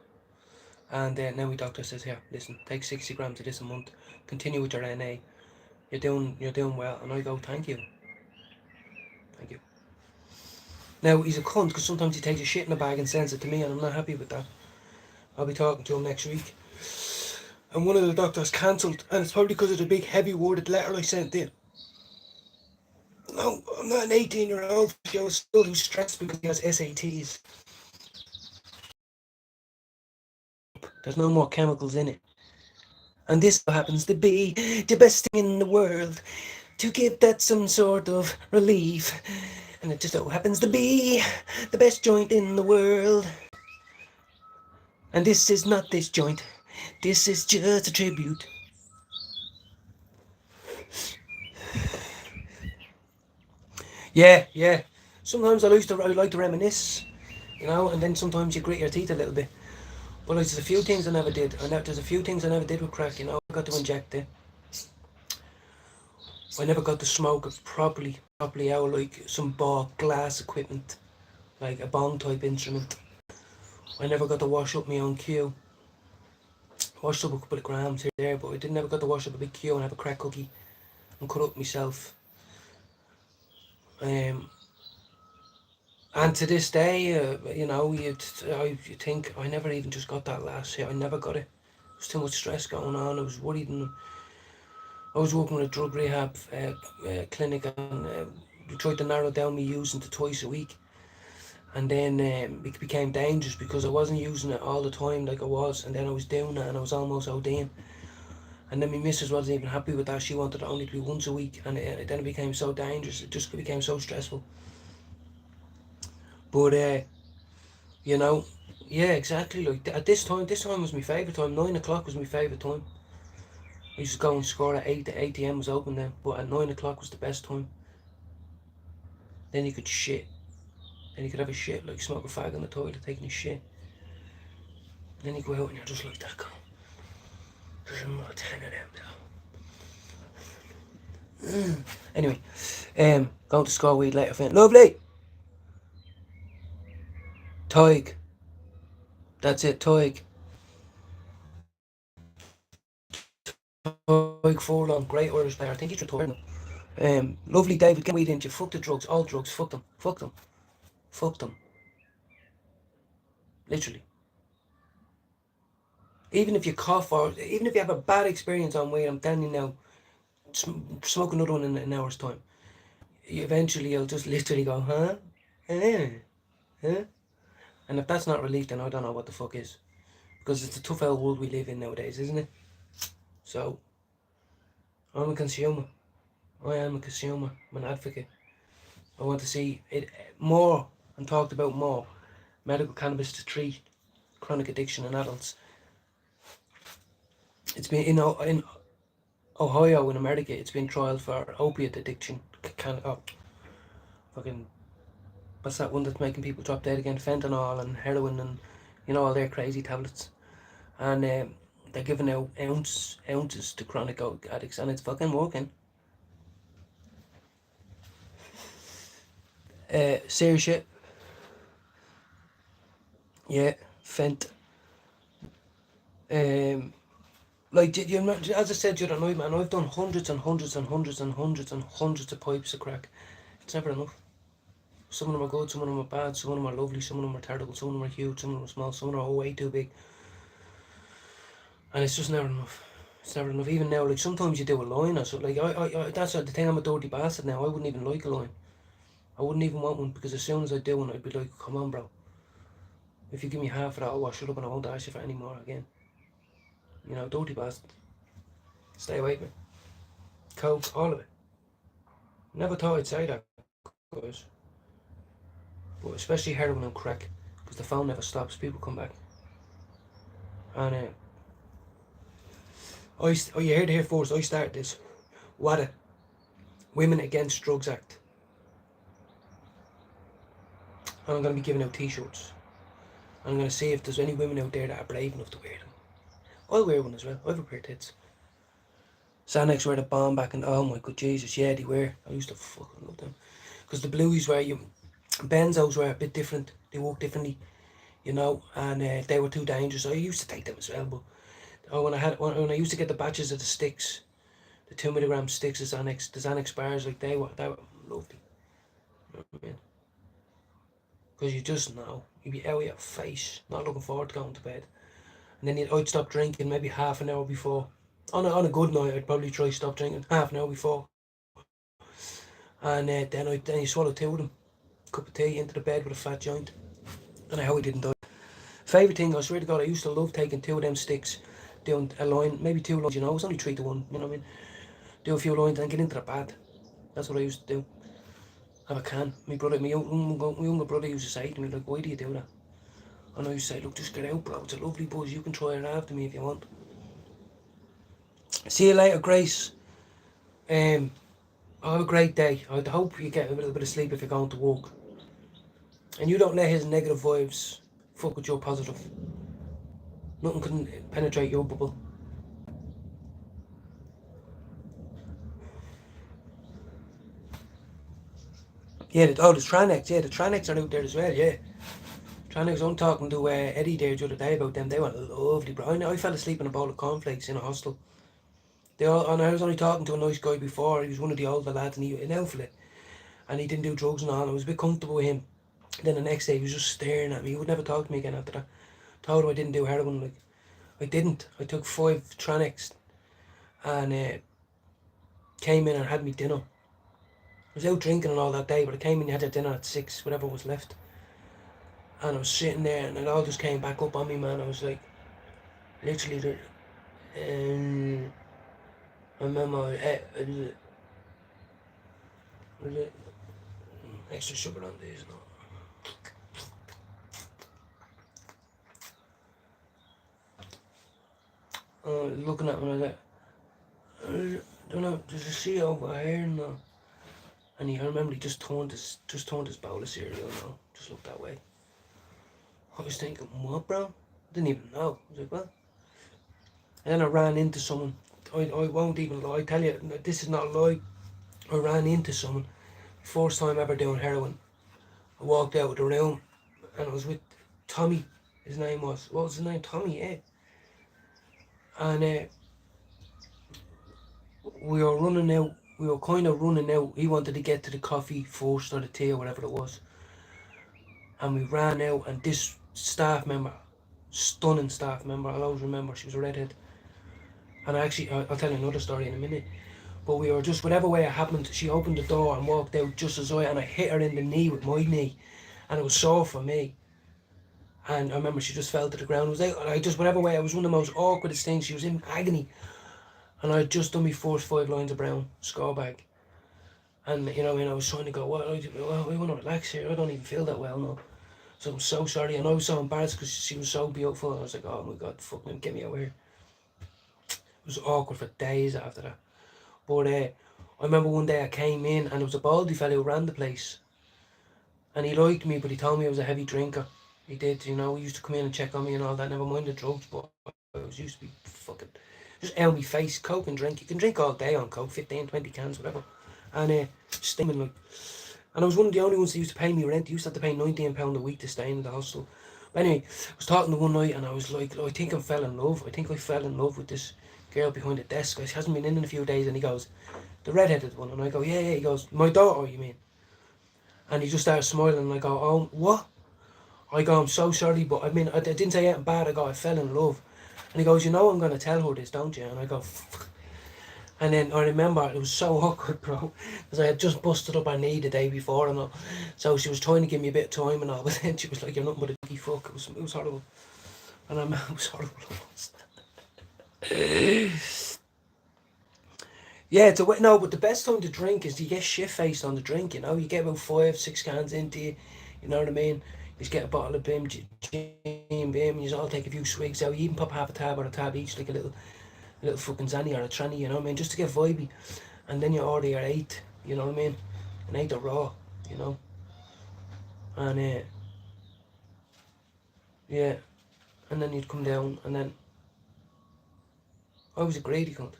And now my doctor says, here, listen, take 60 grams of this a month. Continue with your NA. You're doing well. And I go, thank you. Thank you. Now, he's a cunt because sometimes he takes a shit in a bag and sends it to me, and I'm not happy with that. I'll be talking to him next week. And one of the doctors cancelled, and it's probably because of the big heavy worded letter I sent in. No, I'm not an 18-year-old. I was still too stressed because he has SATs. There's no more chemicals in it. And this happens to be the best thing in the world to give that some sort of relief. And it just so happens to be the best joint in the world. And this is not this joint. This is just a tribute. Yeah. Sometimes I like to reminisce, you know, and then sometimes you grit your teeth a little bit. But like, there's a few things I never did. There's a few things I never did with crack, you know. I got to inject it. I never got to smoke it properly out, like some bought glass equipment, like a bong type instrument. I never got to wash up my own cue. Washed up a couple of grams here and there, but I didn't ever got to wash up a big cue and have a crack cookie and cut up myself. And to this day, you know, you think I never even just got that last hit. I never got it. There was too much stress going on. I was worried, and I was working with a drug rehab clinic, and we tried to narrow down me using to twice a week. And then it became dangerous because I wasn't using it all the time like I was, and then I was doing it and I was almost ODing. And then my missus wasn't even happy with that. She wanted it only to be once a week, and then it became so dangerous. It just became so stressful. But you know, yeah, exactly. Like at this time was my favourite time. 9 o'clock was my favourite time. I used to go and score at 8. The ATM was open then, but at 9 o'clock was the best time. Then you could shit. Then you could have a shit, like smoke a fag on the toilet, taking a shit. And then you go out and you're just like that. Go. There's another 10 of them now. Anyway, going to score weed later, Finn. Lovely. Toig. That's it, Toig. Toig Furlong, great Irish player. I think he's retired now. Lovely David, get weed into you. Fuck the drugs, all drugs, fuck them. Literally. Even if you cough or even if you have a bad experience on weed, I'm telling you now, smoke another one in an hour's time. Eventually you'll just literally go, huh? Huh? And if that's not relief, then I don't know what the fuck is. Because it's a tough old world we live in nowadays, isn't it? So, I'm a consumer. I am a consumer. I'm an advocate. I want to see it more and talked about more. Medical cannabis to treat chronic addiction in adults. It's been in Ohio, in America, it's been trialed for opiate addiction. Fucking, what's that one that's making people drop dead again? Fentanyl and heroin and, you know, all their crazy tablets. And they're giving out ounces to chronic addicts, and it's fucking working. Serious shit. Yeah, Fent. Like, you know, as I said the other night, man, I've done hundreds and hundreds and hundreds and hundreds and hundreds of pipes of crack. It's never enough. Some of them are good, some of them are bad, some of them are lovely, some of them are terrible, some of them are huge, some of them are small, some of them are way too big. And it's just never enough. It's never enough. Even now, like, sometimes you do a line or something. Like, I that's the thing, I'm a dirty bastard now. I wouldn't even like a line. I wouldn't even want one, because as soon as I do one, I'd be like, come on, bro. If you give me half of that, I'll wash it up and I won't ask you for any more again. You know, dirty bastard. Stay away from it. Coke, all of it. Never thought I'd say that, guys. But especially heroin and crack, because the phone never stops. People come back. And you heard it here first. I started this. WADA, Women Against Drugs Act. And I'm going to be giving out t-shirts. And I'm going to see if there's any women out there that are brave enough to wear them. I'll wear one as well. I have a pair of tits. Xanax wear the bomb back, and oh my god, Jesus, yeah, they were. I used to fucking love them. Because the blues were, benzos were a bit different. They work differently, you know, and they were too dangerous. I used to take them as well, but when I used to get the batches of the sticks, the 2 milligram sticks of Xanax, the Xanax bars, like they were lovely. You know what I mean? Because you just know, you'd be out of your face, not looking forward to going to bed. And then I'd stop drinking maybe half an hour before. On a good night, I'd probably try stop drinking half an hour before. And then you swallow 2 of them. Cup of tea, into the bed with a fat joint. And I hope I didn't die. Favourite thing, I swear to God, I used to love taking 2 of them sticks, doing a line, maybe 2 lines, you know, it's only 3 to 1, you know what I mean? Do a few lines and get into the bed. That's what I used to do. Have a can. My younger brother used to say to me, like, why do you do that? And I used to say, look, just get out, bro. It's a lovely buzz. You can try it after me if you want. See you later, Grace. Have a great day. I hope you get a little bit of sleep if you're going to work. And you don't let his negative vibes fuck with your positive. Nothing can penetrate your bubble. Yeah, the Tranex. Yeah, the Tranex are out there as well, yeah. Tranex, I'm talking to Eddie there the other day about them. They were lovely, bro. I fell asleep in a bowl of cornflakes in a hostel. And I was only talking to a nice guy before. He was one of the older lads, and he an outfit, and he didn't do drugs and all. And I was a bit comfortable with him. Then the next day, he was just staring at me. He would never talk to me again after that. Told him I didn't do heroin. Like, I didn't. I took 5 Tranex, and came in and had me dinner. I was out drinking and all that day, but I came in and had a dinner at 6, whatever was left. And I was sitting there, and it all just came back up on me, man. I was like, literally, I remember extra sugar on these now. Looking at me like that. I don't know, there's a sea over here now. And I remember he just turned his bowl of cereal now. Just looked that way. I was thinking, what, bro? Didn't even know. I was like, what? And then I ran into someone. I won't even lie. I tell you, this is not a lie. I ran into someone. First time ever doing heroin. I walked out of the room and I was with Tommy. His name was, what was his name? Tommy, yeah. And we were running out. We were kind of running out. He wanted to get to the coffee first or the tea or whatever it was. And we ran out, and this staff member, stunning staff member, I'll always remember, she was a redhead. And actually, I'll tell you another story in a minute. But we were just, whatever way it happened, she opened the door and walked out just as and I hit her in the knee with my knee. And it was sore for me. And I remember she just fell to the ground. It was like, whatever way, it was one of the most awkwardest things. She was in agony. And I had just done my first 5 lines of brown, score bag. And, you know, I was trying to go, well, I want to relax here. I don't even feel that well now. So I'm so sorry. And I was so embarrassed because she was so beautiful. And I was like, oh my God, fucking get me out here. It was awkward for days after that. But I remember one day I came in and there was a baldy fellow who ran the place. And he liked me, but he told me I was a heavy drinker. He did, you know, he used to come in and check on me and all that. Never mind the drugs, but I used to be fucking just out of my face, coke and drink. You can drink all day on coke, 15, 20 cans, whatever. And steaming like. And I was one of the only ones that used to pay me rent. He used to have to pay £19 a week to stay in the hostel. Anyway, I was talking to one night and I was like, I think I fell in love. I think I fell in love with this girl behind the desk. She hasn't been in a few days, and he goes, the redheaded one. And I go, yeah, yeah. He goes, my daughter, you mean? And he just started smiling, and I go, oh, what? I go, I'm so sorry, but I mean, I didn't say anything bad. I go, I fell in love. And he goes, you know I'm going to tell her this, don't you? And I go, fuck. And then I remember it was so awkward, bro, because I had just busted up her knee the day before and all. So she was trying to give me a bit of time and all, but then she was like, you're nothing but a dicky fuck. It was horrible. And it was horrible. Yeah, no, but the best time to drink is you get shit-faced on the drink, you know? You get about 5-6 cans into you, you know what I mean? You just get a bottle of Bim, and you just all take a few swigs out. You even pop half a tab or a tab each, like a little fucking zanny or a tranny, you know what I mean? Just to get vibey. And then you order your 8, you know what I mean? An 8 of raw, you know? And, yeah. And then you'd come down, and then I was a greedy cunt.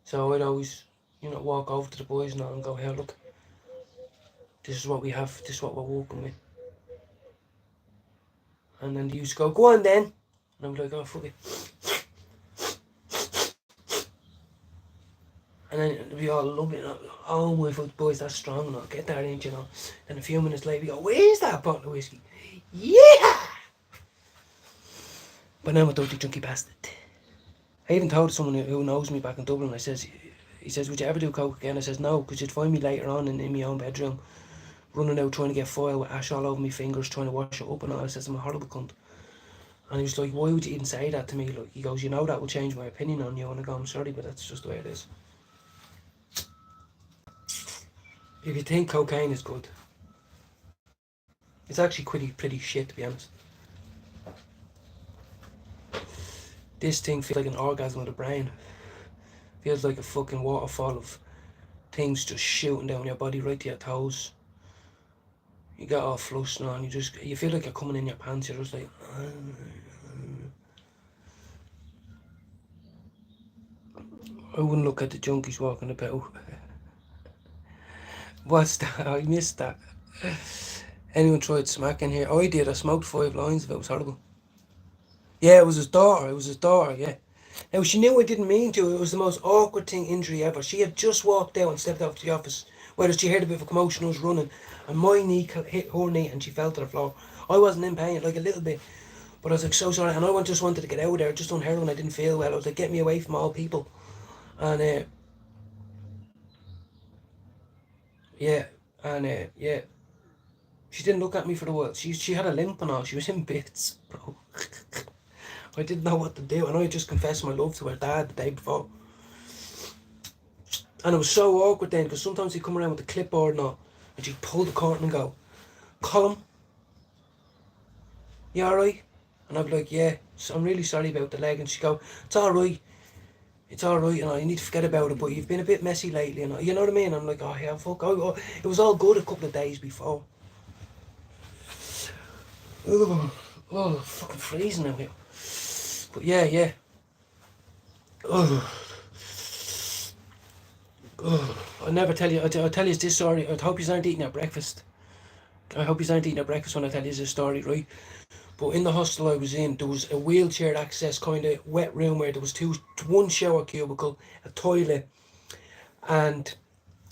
So I'd always, you know, walk over to the boys now and go, here, look, this is what we have, this is what we're working with. And then they used to go on then. And I'm like, oh, fuck it. And then we all love it. Oh, my fuck, boys, that's strong, and I'll get that in, you know. And a few minutes later, we go, where's that bottle of whiskey? Yeah! But now I'm a dirty, junky bastard. I even told someone who knows me back in Dublin, he says, would you ever do coke again? I says, no, because you'd find me later on in my own bedroom, running out trying to get foil with ash all over my fingers, trying to wash it up and all. I says, I'm a horrible cunt. And he was like, why would you even say that to me? Like, he goes, you know that will change my opinion on you. And I go, I'm sorry, but that's just the way it is. If you think cocaine is good, it's actually pretty shit, to be honest. This thing feels like an orgasm of the brain. Feels like a fucking waterfall of things just shooting down your body right to your toes. You get all flushed now, and you feel like you're coming in your pants. You're just like, I wouldn't look at the junkies walking about. What's that? I missed that. Anyone tried smacking here? I did. I smoked 5 lines of it. It was horrible. Yeah, it was his daughter, yeah. Now, she knew I didn't mean to. It was the most awkward injury ever. She had just walked out and stepped out to the office. Whereas she heard a bit of a commotion, I was running, and my knee hit her knee and she fell to the floor. I wasn't in pain, like a little bit, but I was like, so sorry. And I just wanted to get out of there, just on heroin. I didn't feel well. I was like, get me away from all people. And, yeah, she didn't look at me for the world. She had a limp and all. She was in bits, bro. I didn't know what to do, and I just confessed my love to her dad the day before. And it was so awkward then, because sometimes he'd come around with the clipboard and all, and she'd pull the curtain and go, Colm, you alright? And I'd be like, yeah, so I'm really sorry about the leg. And she'd go, it's alright, you know, you need to forget about it, but you've been a bit messy lately, and you know what I mean? I'm like, oh yeah, fuck, it was all good a couple of days before. Oh, fucking freezing out here. But yeah. I'll never tell you. I'll tell you this story. I hope you aren't eating your breakfast. I hope you aren't eating your breakfast when I tell you this story, right? But in the hostel I was in, there was a wheelchair access kind of wet room where there was one shower cubicle, a toilet, and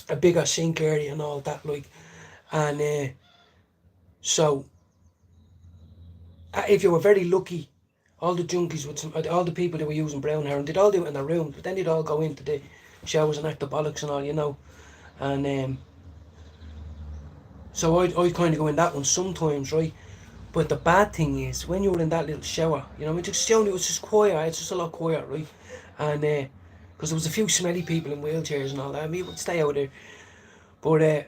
a bigger sink area and all that, like. And so, if you were very lucky, all the junkies all the people that were using brown heroin, they'd all do it in their rooms, but then they'd all go into the showers and act the bollocks and all, you know. And so I kind of go in that one sometimes, right? But the bad thing is, when you were in that little shower, you know, it was just quiet, it's just a lot quiet, right? And because there was a few smelly people in wheelchairs and all that, I mean, would stay out there. But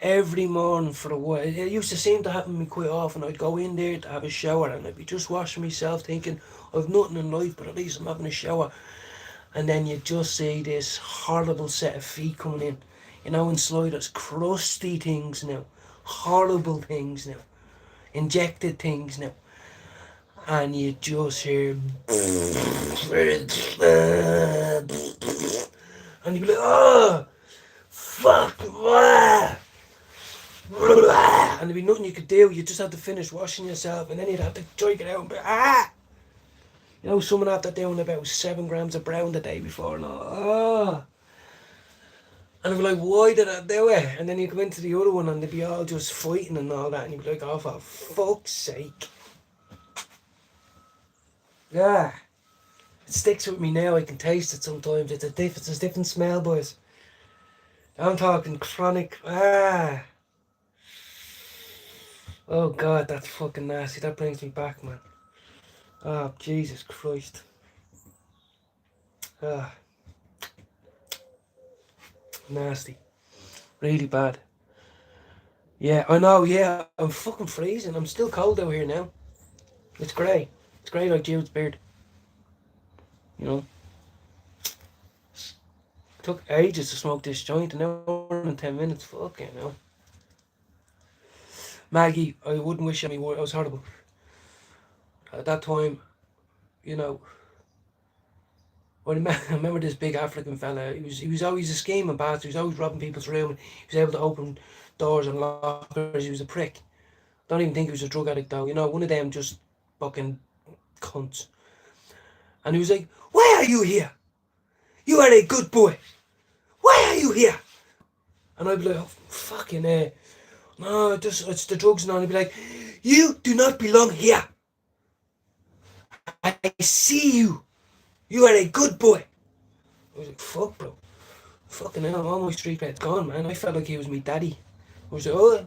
every morning for a while, it used to seem to happen to me quite often. I'd go in there to have a shower, and I'd be just washing myself, thinking I've nothing in life, but at least I'm having a shower. And then you just see this horrible set of feet coming in, you know, in sliders, crusty things now, horrible things now, injected things now, and you just hear, and you be like, oh, fuck, and there'd be nothing you could do. You just had to finish washing yourself, and then you'd have to drink it out and be, You know, someone after doing about 7 grams of brown the day before, and all, And I'd be like, why did I do it? And then you come into the other one and they'd be all just fighting and all that, and you'd be like, oh, for fuck's sake. Yeah. It sticks with me now. I can taste it sometimes. It's a different smell, boys. I'm talking chronic. Oh God, that's fucking nasty. That brings me back, man. Oh, Jesus Christ. Nasty. Really bad. Yeah, I know, yeah. I'm fucking freezing. I'm still cold out here now. It's grey. It's grey like Jude's beard. You know? It took ages to smoke this joint, an hour and 10 minutes. Fucking hell. Maggie, I wouldn't wish any more. I was horrible. At that time, you know, I remember this big African fella. He was always a scheming bastard. He was always robbing people's room. And he was able to open doors and lockers. He was a prick. Don't even think he was a drug addict though. You know, one of them just fucking cunts. And he was like, "Why are you here? You are a good boy. Why are you here?" And I'd be like, "Oh, fucking no, it's the drugs." And I'd be like, "You do not belong here. I see you. You are a good boy." I was like, "Fuck, bro. Fucking hell, all my street cred's gone, man." I felt like he was my daddy. I was like, "Oh."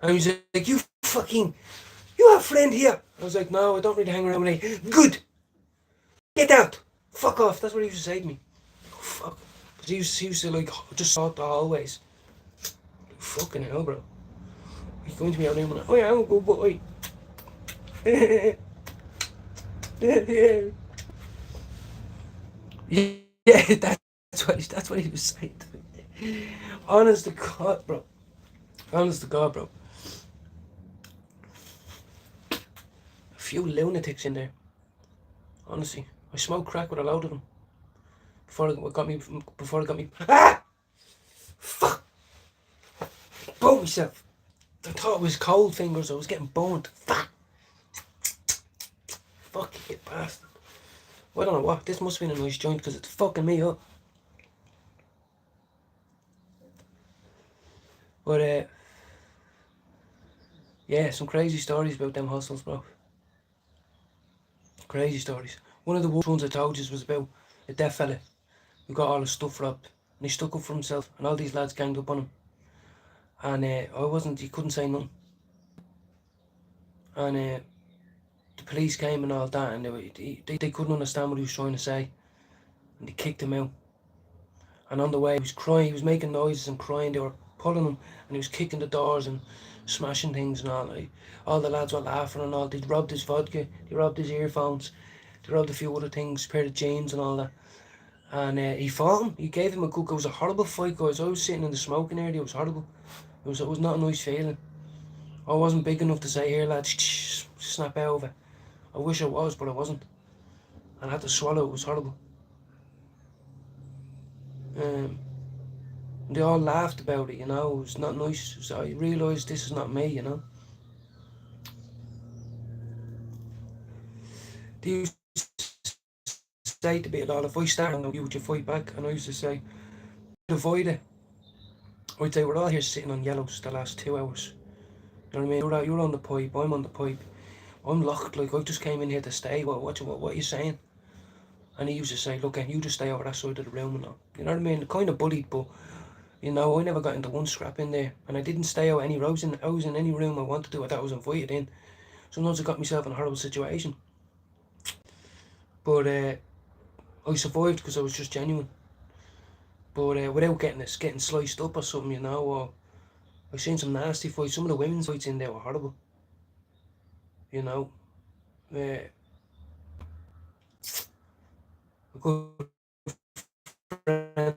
And he was like, you have a friend here." I was like, "No, I don't really hang around with any." "Good. Get out. Fuck off." That's what he used to say to me. Oh, fuck. Because he used to like just sort the hallways. Like, fucking hell, bro. He's going to me out there and like, "Oh yeah, I'm a good boy." Yeah, that's what he was saying to me. Honest to God, bro. Honest to God, bro. A few lunatics in there. Honestly, I smoked crack with a load of them before it got me. Fuck! Burnt myself. I thought it was cold fingers. I was getting burnt. Fuck! Fuck you bastard. Well, I don't know what. This must have been a nice joint because it's fucking me up. But yeah, some crazy stories about them hustles, bro. Crazy stories. One of the worst ones I told you was about a deaf fella who got all his stuff robbed, and he stuck up for himself, and all these lads ganged up on him. And he couldn't say nothing. And the police came and all that, and they couldn't understand what he was trying to say, and they kicked him out. And on the way, he was crying, he was making noises and crying. They were pulling him, and he was kicking the doors and smashing things and all. Like, all the lads were laughing and all. They robbed his vodka, they robbed his earphones, they robbed a few other things, a pair of jeans and all that. And he fought him. He gave him a good go. It was a horrible fight, guys. I was sitting in the smoking area. It was horrible. It was not a nice feeling. I wasn't big enough to say, "Here, lads, snap out of it." I wish I was, but I wasn't. And I had to swallow. It was horrible. They all laughed about it, you know. It was not nice. So I realised this is not me, you know. They used to say to me a lot, if I start on you, would you fight back? And I used to say, avoid it. I'd say, we're all here sitting on yellows the last 2 hours. You know what I mean? You're on the pipe, I'm on the pipe. I'm locked, like I just came in here to stay. What are you saying? And he used to say, "Look, you just stay over that side of the room and all." You know what I mean? Kind of bullied, but you know, I never got into one scrap in there, and I didn't stay out any rows. I was in any room I wanted to. I thought I was invited in. Sometimes I got myself in a horrible situation, but I survived because I was just genuine. But without getting sliced up or something, you know, or I've seen some nasty fights. Some of the women's fights in there were horrible. You know, a good friend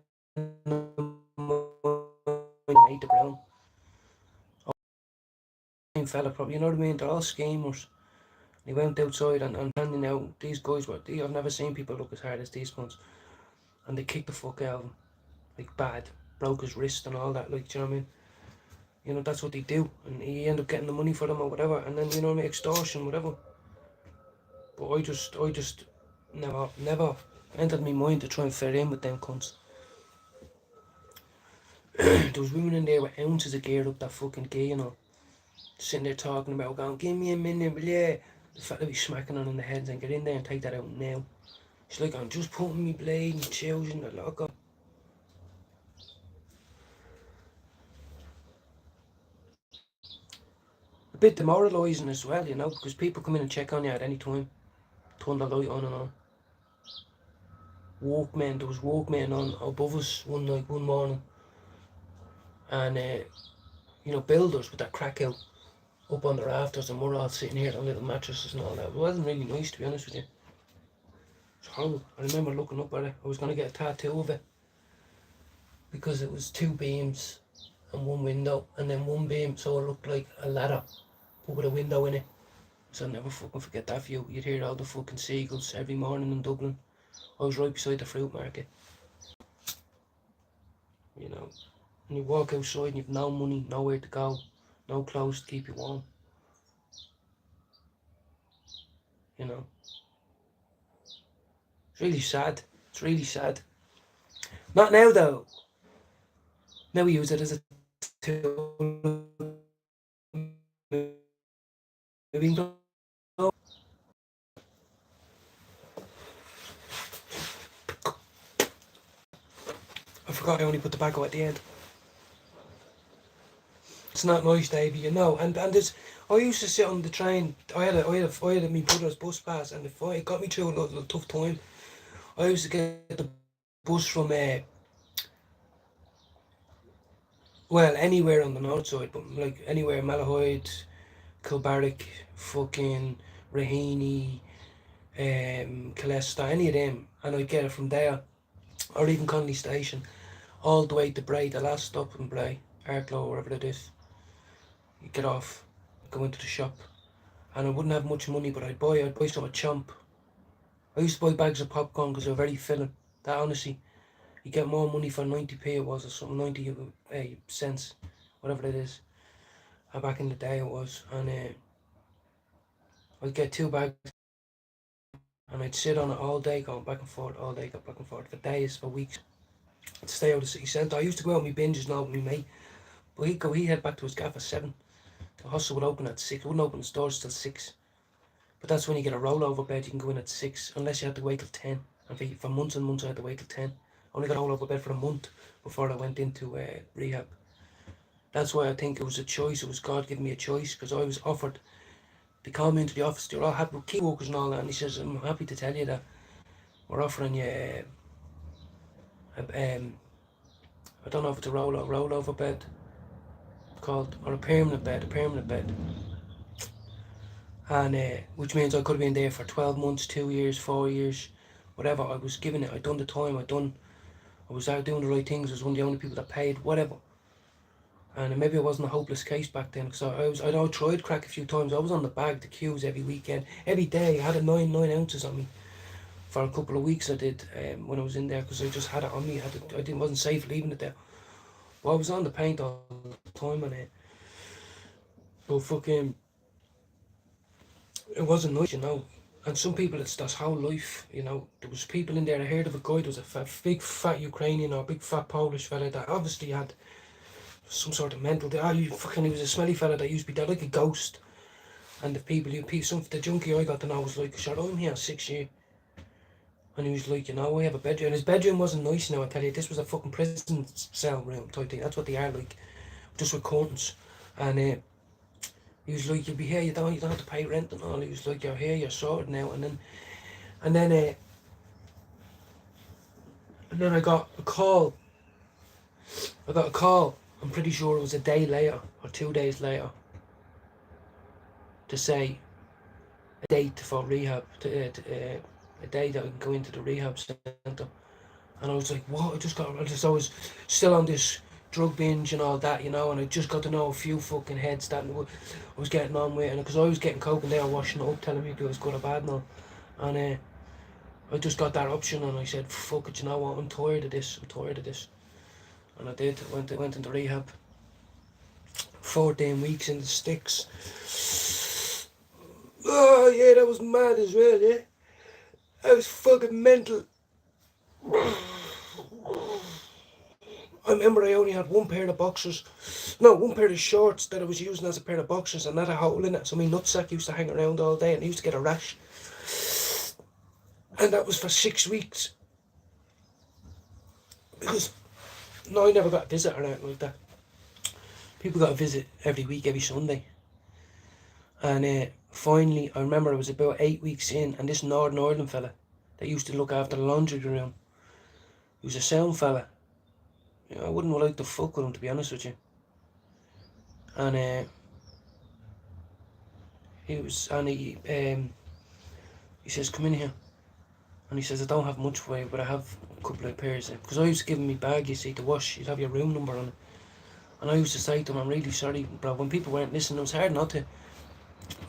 ate the brown. Fella, probably, you know what I mean? They're all schemers. He went outside and handing out. These guys I've never seen people look as hard as these ones. And they kicked the fuck out of him. Like bad. Broke his wrist and all that, like, do you know what I mean? You know, that's what they do, and you end up getting the money for them or whatever, and then, you know what I mean, extortion, whatever. But I just never entered my mind to try and fit in with them cunts. There was women in there with ounces of gear up that fucking gear, you know, sitting there talking about going, give me a minute, will ya? The fact that we smacking on in the heads and get in there and take that out now. She's like, I'm just putting me blade and choosing the lock up. A bit demoralising as well, you know, because people come in and check on you at any time, turn the light on and on. Walkmen, there was walkmen on above us one night, one morning, and you know, builders with that crack out up on the rafters, and we're all sitting here on little mattresses and all that. It wasn't really nice, to be honest with you. It's horrible. I remember looking up at it. I was going to get a tattoo of it because it was 2 beams and 1 window, and then 1 beam, so it looked like a ladder but with a window in it. So I'll never fucking forget that view. You'd hear all the fucking seagulls every morning in Dublin. I was right beside the fruit market. You know, and you walk outside and you've no money, nowhere to go, no clothes to keep you warm. You know, it's really sad. It's really sad. Not now though. Now we use it as a tool. I forgot I only put tobacco at the end. It's not nice, Davey, you know. And there's, I used to sit on the train. I had my brother's bus pass, and it got me through a little tough time. I used to get the bus from well, anywhere on the north side, but like anywhere, Malahide, Kilbarrack, fucking Raheny, Calesta, any of them, and I'd get it from there, or even Connolly Station, all the way to Bray, the last stop in Bray, Arklow, wherever it is. You get off, go into the shop, and I wouldn't have much money, but I'd buy some of Chomp. I used to buy bags of popcorn because they were very filling. That honestly, you get more money for 90p it was, or something, 90 cents, whatever it is. And back in the day it was, and I'd get 2 bags, and I'd sit on it all day, going back and forth, all day, go back and forth, for days, for weeks. I'd stay out of the city centre. I used to go out on my binges now with my mate, but he'd head back to his gaff at 7. The hostel would open at 6, it wouldn't open the stores till 6. But that's when you get a rollover bed, you can go in at 6, unless you had to wait till 10. And for months and months I had to wait till 10. I only got a rollover bed for a month before I went into rehab. That's why I think it was a choice, it was God giving me a choice, because I was offered, they called me into the office, they're all happy with key workers and all that, and he says, I'm happy to tell you that we're offering you I don't know if it's a rollover bed called, or a permanent bed. And which means I could have been there for 12 months, 2 years, 4 years, whatever. I was given it, I'd done the time, I was out doing the right things, I was one of the only people that paid, whatever. And maybe I wasn't a hopeless case back then, because I tried crack a few times. I was on the bag, the queues every weekend, every day. I had a 9 ounces on me for a couple of weeks. I did when I was in there, because I just had it on me. I wasn't safe leaving it there. Well, I was on the paint all the time on it. But fucking, it wasn't nice, you know. And some people, it's their whole life, you know. There was people in there. I heard of a guy, there was a big fat Ukrainian or a big fat Polish fella that obviously had some sort of mental. He was a smelly fella that used to be there like a ghost. And the the junkie I got to know was like, "Sure, I'm here 6 years." And he was like, you know, I have a bedroom. And his bedroom wasn't nice now, I tell you. This was a fucking prison cell room type thing. That's what they are like, just with curtains. And he was like, "You'll be here. You don't have to pay rent and all." He was like, "You're here. You're sorted now." And then I got a call. I'm pretty sure it was a day later or 2 days later, to say a date for rehab, a day that I can go into the rehab centre. And I was like, what? I was still on this drug binge and all that, you know, and I just got to know a few fucking heads that I was getting on with, and because I was getting coke and they were washing it up, telling me if it was good or bad and all. And I just got that option, and I said, fuck it, you know what, I'm tired of this. And I did, went into rehab. 14 weeks in the sticks. Oh yeah, that was mad as well, yeah. I was fucking mental. I remember I only had one pair of boxers. No, one pair of shorts that I was using as a pair of boxers and that had a hole in it. So my nutsack used to hang around all day and I used to get a rash. And that was for 6 weeks. Because, no, I never got a visit or anything like that. People got a visit every week, every Sunday. And finally, I remember I was about 8 weeks in and this Northern Ireland fella that used to look after the laundry room, he was a sound fella. You know, I wouldn't like to fuck with him, to be honest with you. And he says, come in here. And he says, I don't have much for you, but I have a couple of pairs. Because I used to give him my bag, you see, to wash. You'd have your room number on it. And I used to say to him, I'm really sorry, bro. When people weren't listening, it was hard not to.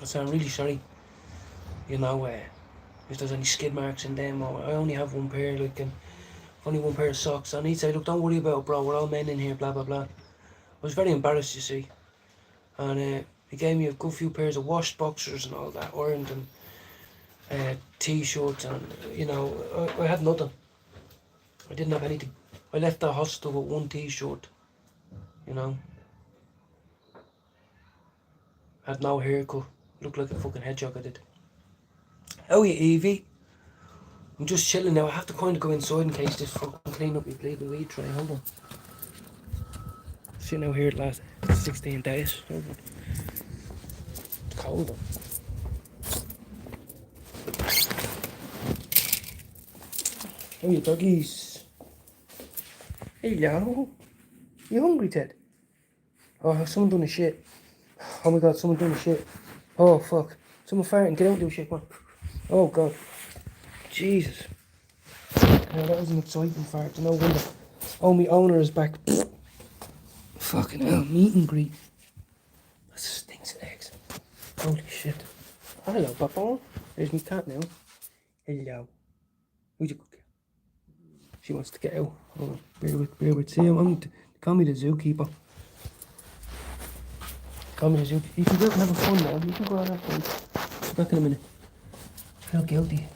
I said, I'm really sorry. You know, if there's any skid marks in them, or I only have one pair, like, and only one pair of socks. And he'd say, look, don't worry about it, bro. We're all men in here, blah, blah, blah. I was very embarrassed, you see. And he gave me a good few pairs of washed boxers and all that, ironed, and t-shirts, and you know, I had nothing. I didn't have anything. I left the hostel with one t-shirt, you know. Had no haircut. Looked like a fucking hedgehog, I did. How are you, Evie? I'm just chilling now. I have to kind of go inside in case this fucking clean up my bleeding weed tray. Hold on. Sitting out here the last 16 days. Hold on. It's cold though. Oh, you doggies. Hello. You hungry, Ted? Oh, someone done a shit. Oh my god, someone done a shit. Oh fuck. Someone farting. Get out and do shit, man. Oh god. Jesus. Oh, that was an exciting fart. No wonder. Oh, my owner is back. Fucking hell, meet and greet. That stinks of eggs. Holy shit. Hello, Papa. There's my cat now. Hello. Who's your good girl? She wants to get out. Oh, bear with. See, call me the zookeeper. Call me the zookeeper. You can go out and have fun now. You can go out and have fun. Back in a minute. I feel guilty.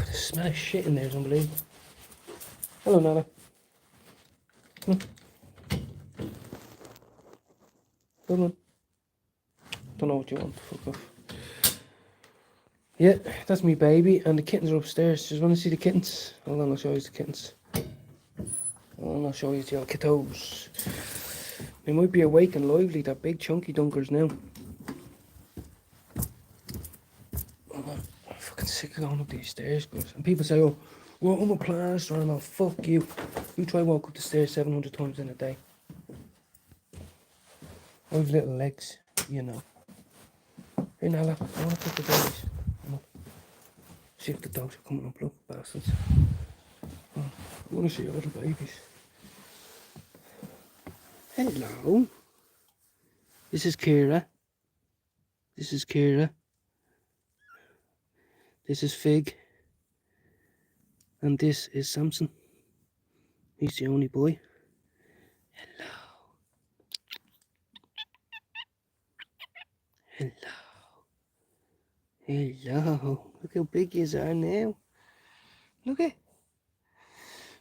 The smell of shit in there is unbelievable. Hello, Nala. Come on. Good one. Don't know what you want. Fuck off. Yeah, that's me baby, and the kittens are upstairs. Just want to see the kittens? Hold on, I'll show you the kittens. Hold on, I'll show you the old kittos. They might be awake and lively, that big chunky dunkers now. I'm fucking sick of going up these stairs, guys. And people say, oh, well, I'm a plaster, and I'll fuck you. You try walk up the stairs 700 times in a day. I have little legs, you know. Hey, Nala, I want to put the babies. Come on. See if the dogs are coming up, look, bastards. Oh, I want to see your little babies. Hello. This is Kira. This is Kira. This is Fig. And this is Samson. He's the only boy. Hello. Hello. Hello. Look how big you are now. Look at.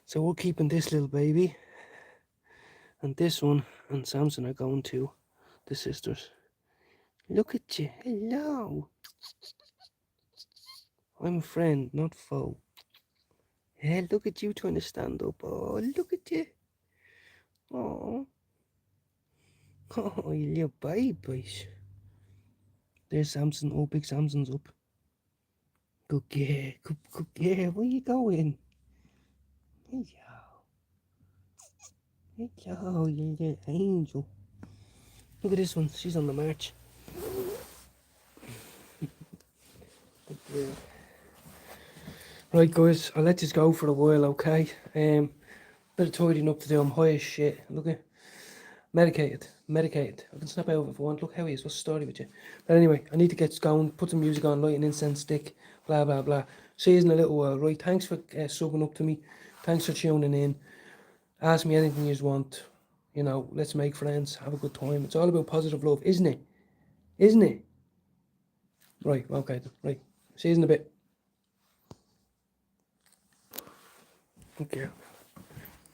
So we're keeping this little baby. And this one and Samson are going to the sisters. Look at you. Hello. I'm a friend, not foe. Yeah, look at you trying to stand up. Oh, look at you. Oh. Oh, you little babies. There's Samson. Oh, big Samson's up. Good girl. Good girl. Where you going? Hello. Hello, you little angel. Look at this one. She's on the march. Good girl. Right, guys, I'll let this go for a while, okay? Bit of tidying up to do. I'm high as shit. Look at medicated. I can snap out if I want. Look how he is. What's the story with you? But anyway, I need to get going, put some music on, light an incense stick, blah, blah, blah. See you in a little while, right? Thanks for subbing up to me. Thanks for tuning in. Ask me anything you want. You know, let's make friends, have a good time. It's all about positive love, isn't it? Isn't it? Right, okay then. Right. See you in a bit. Okay.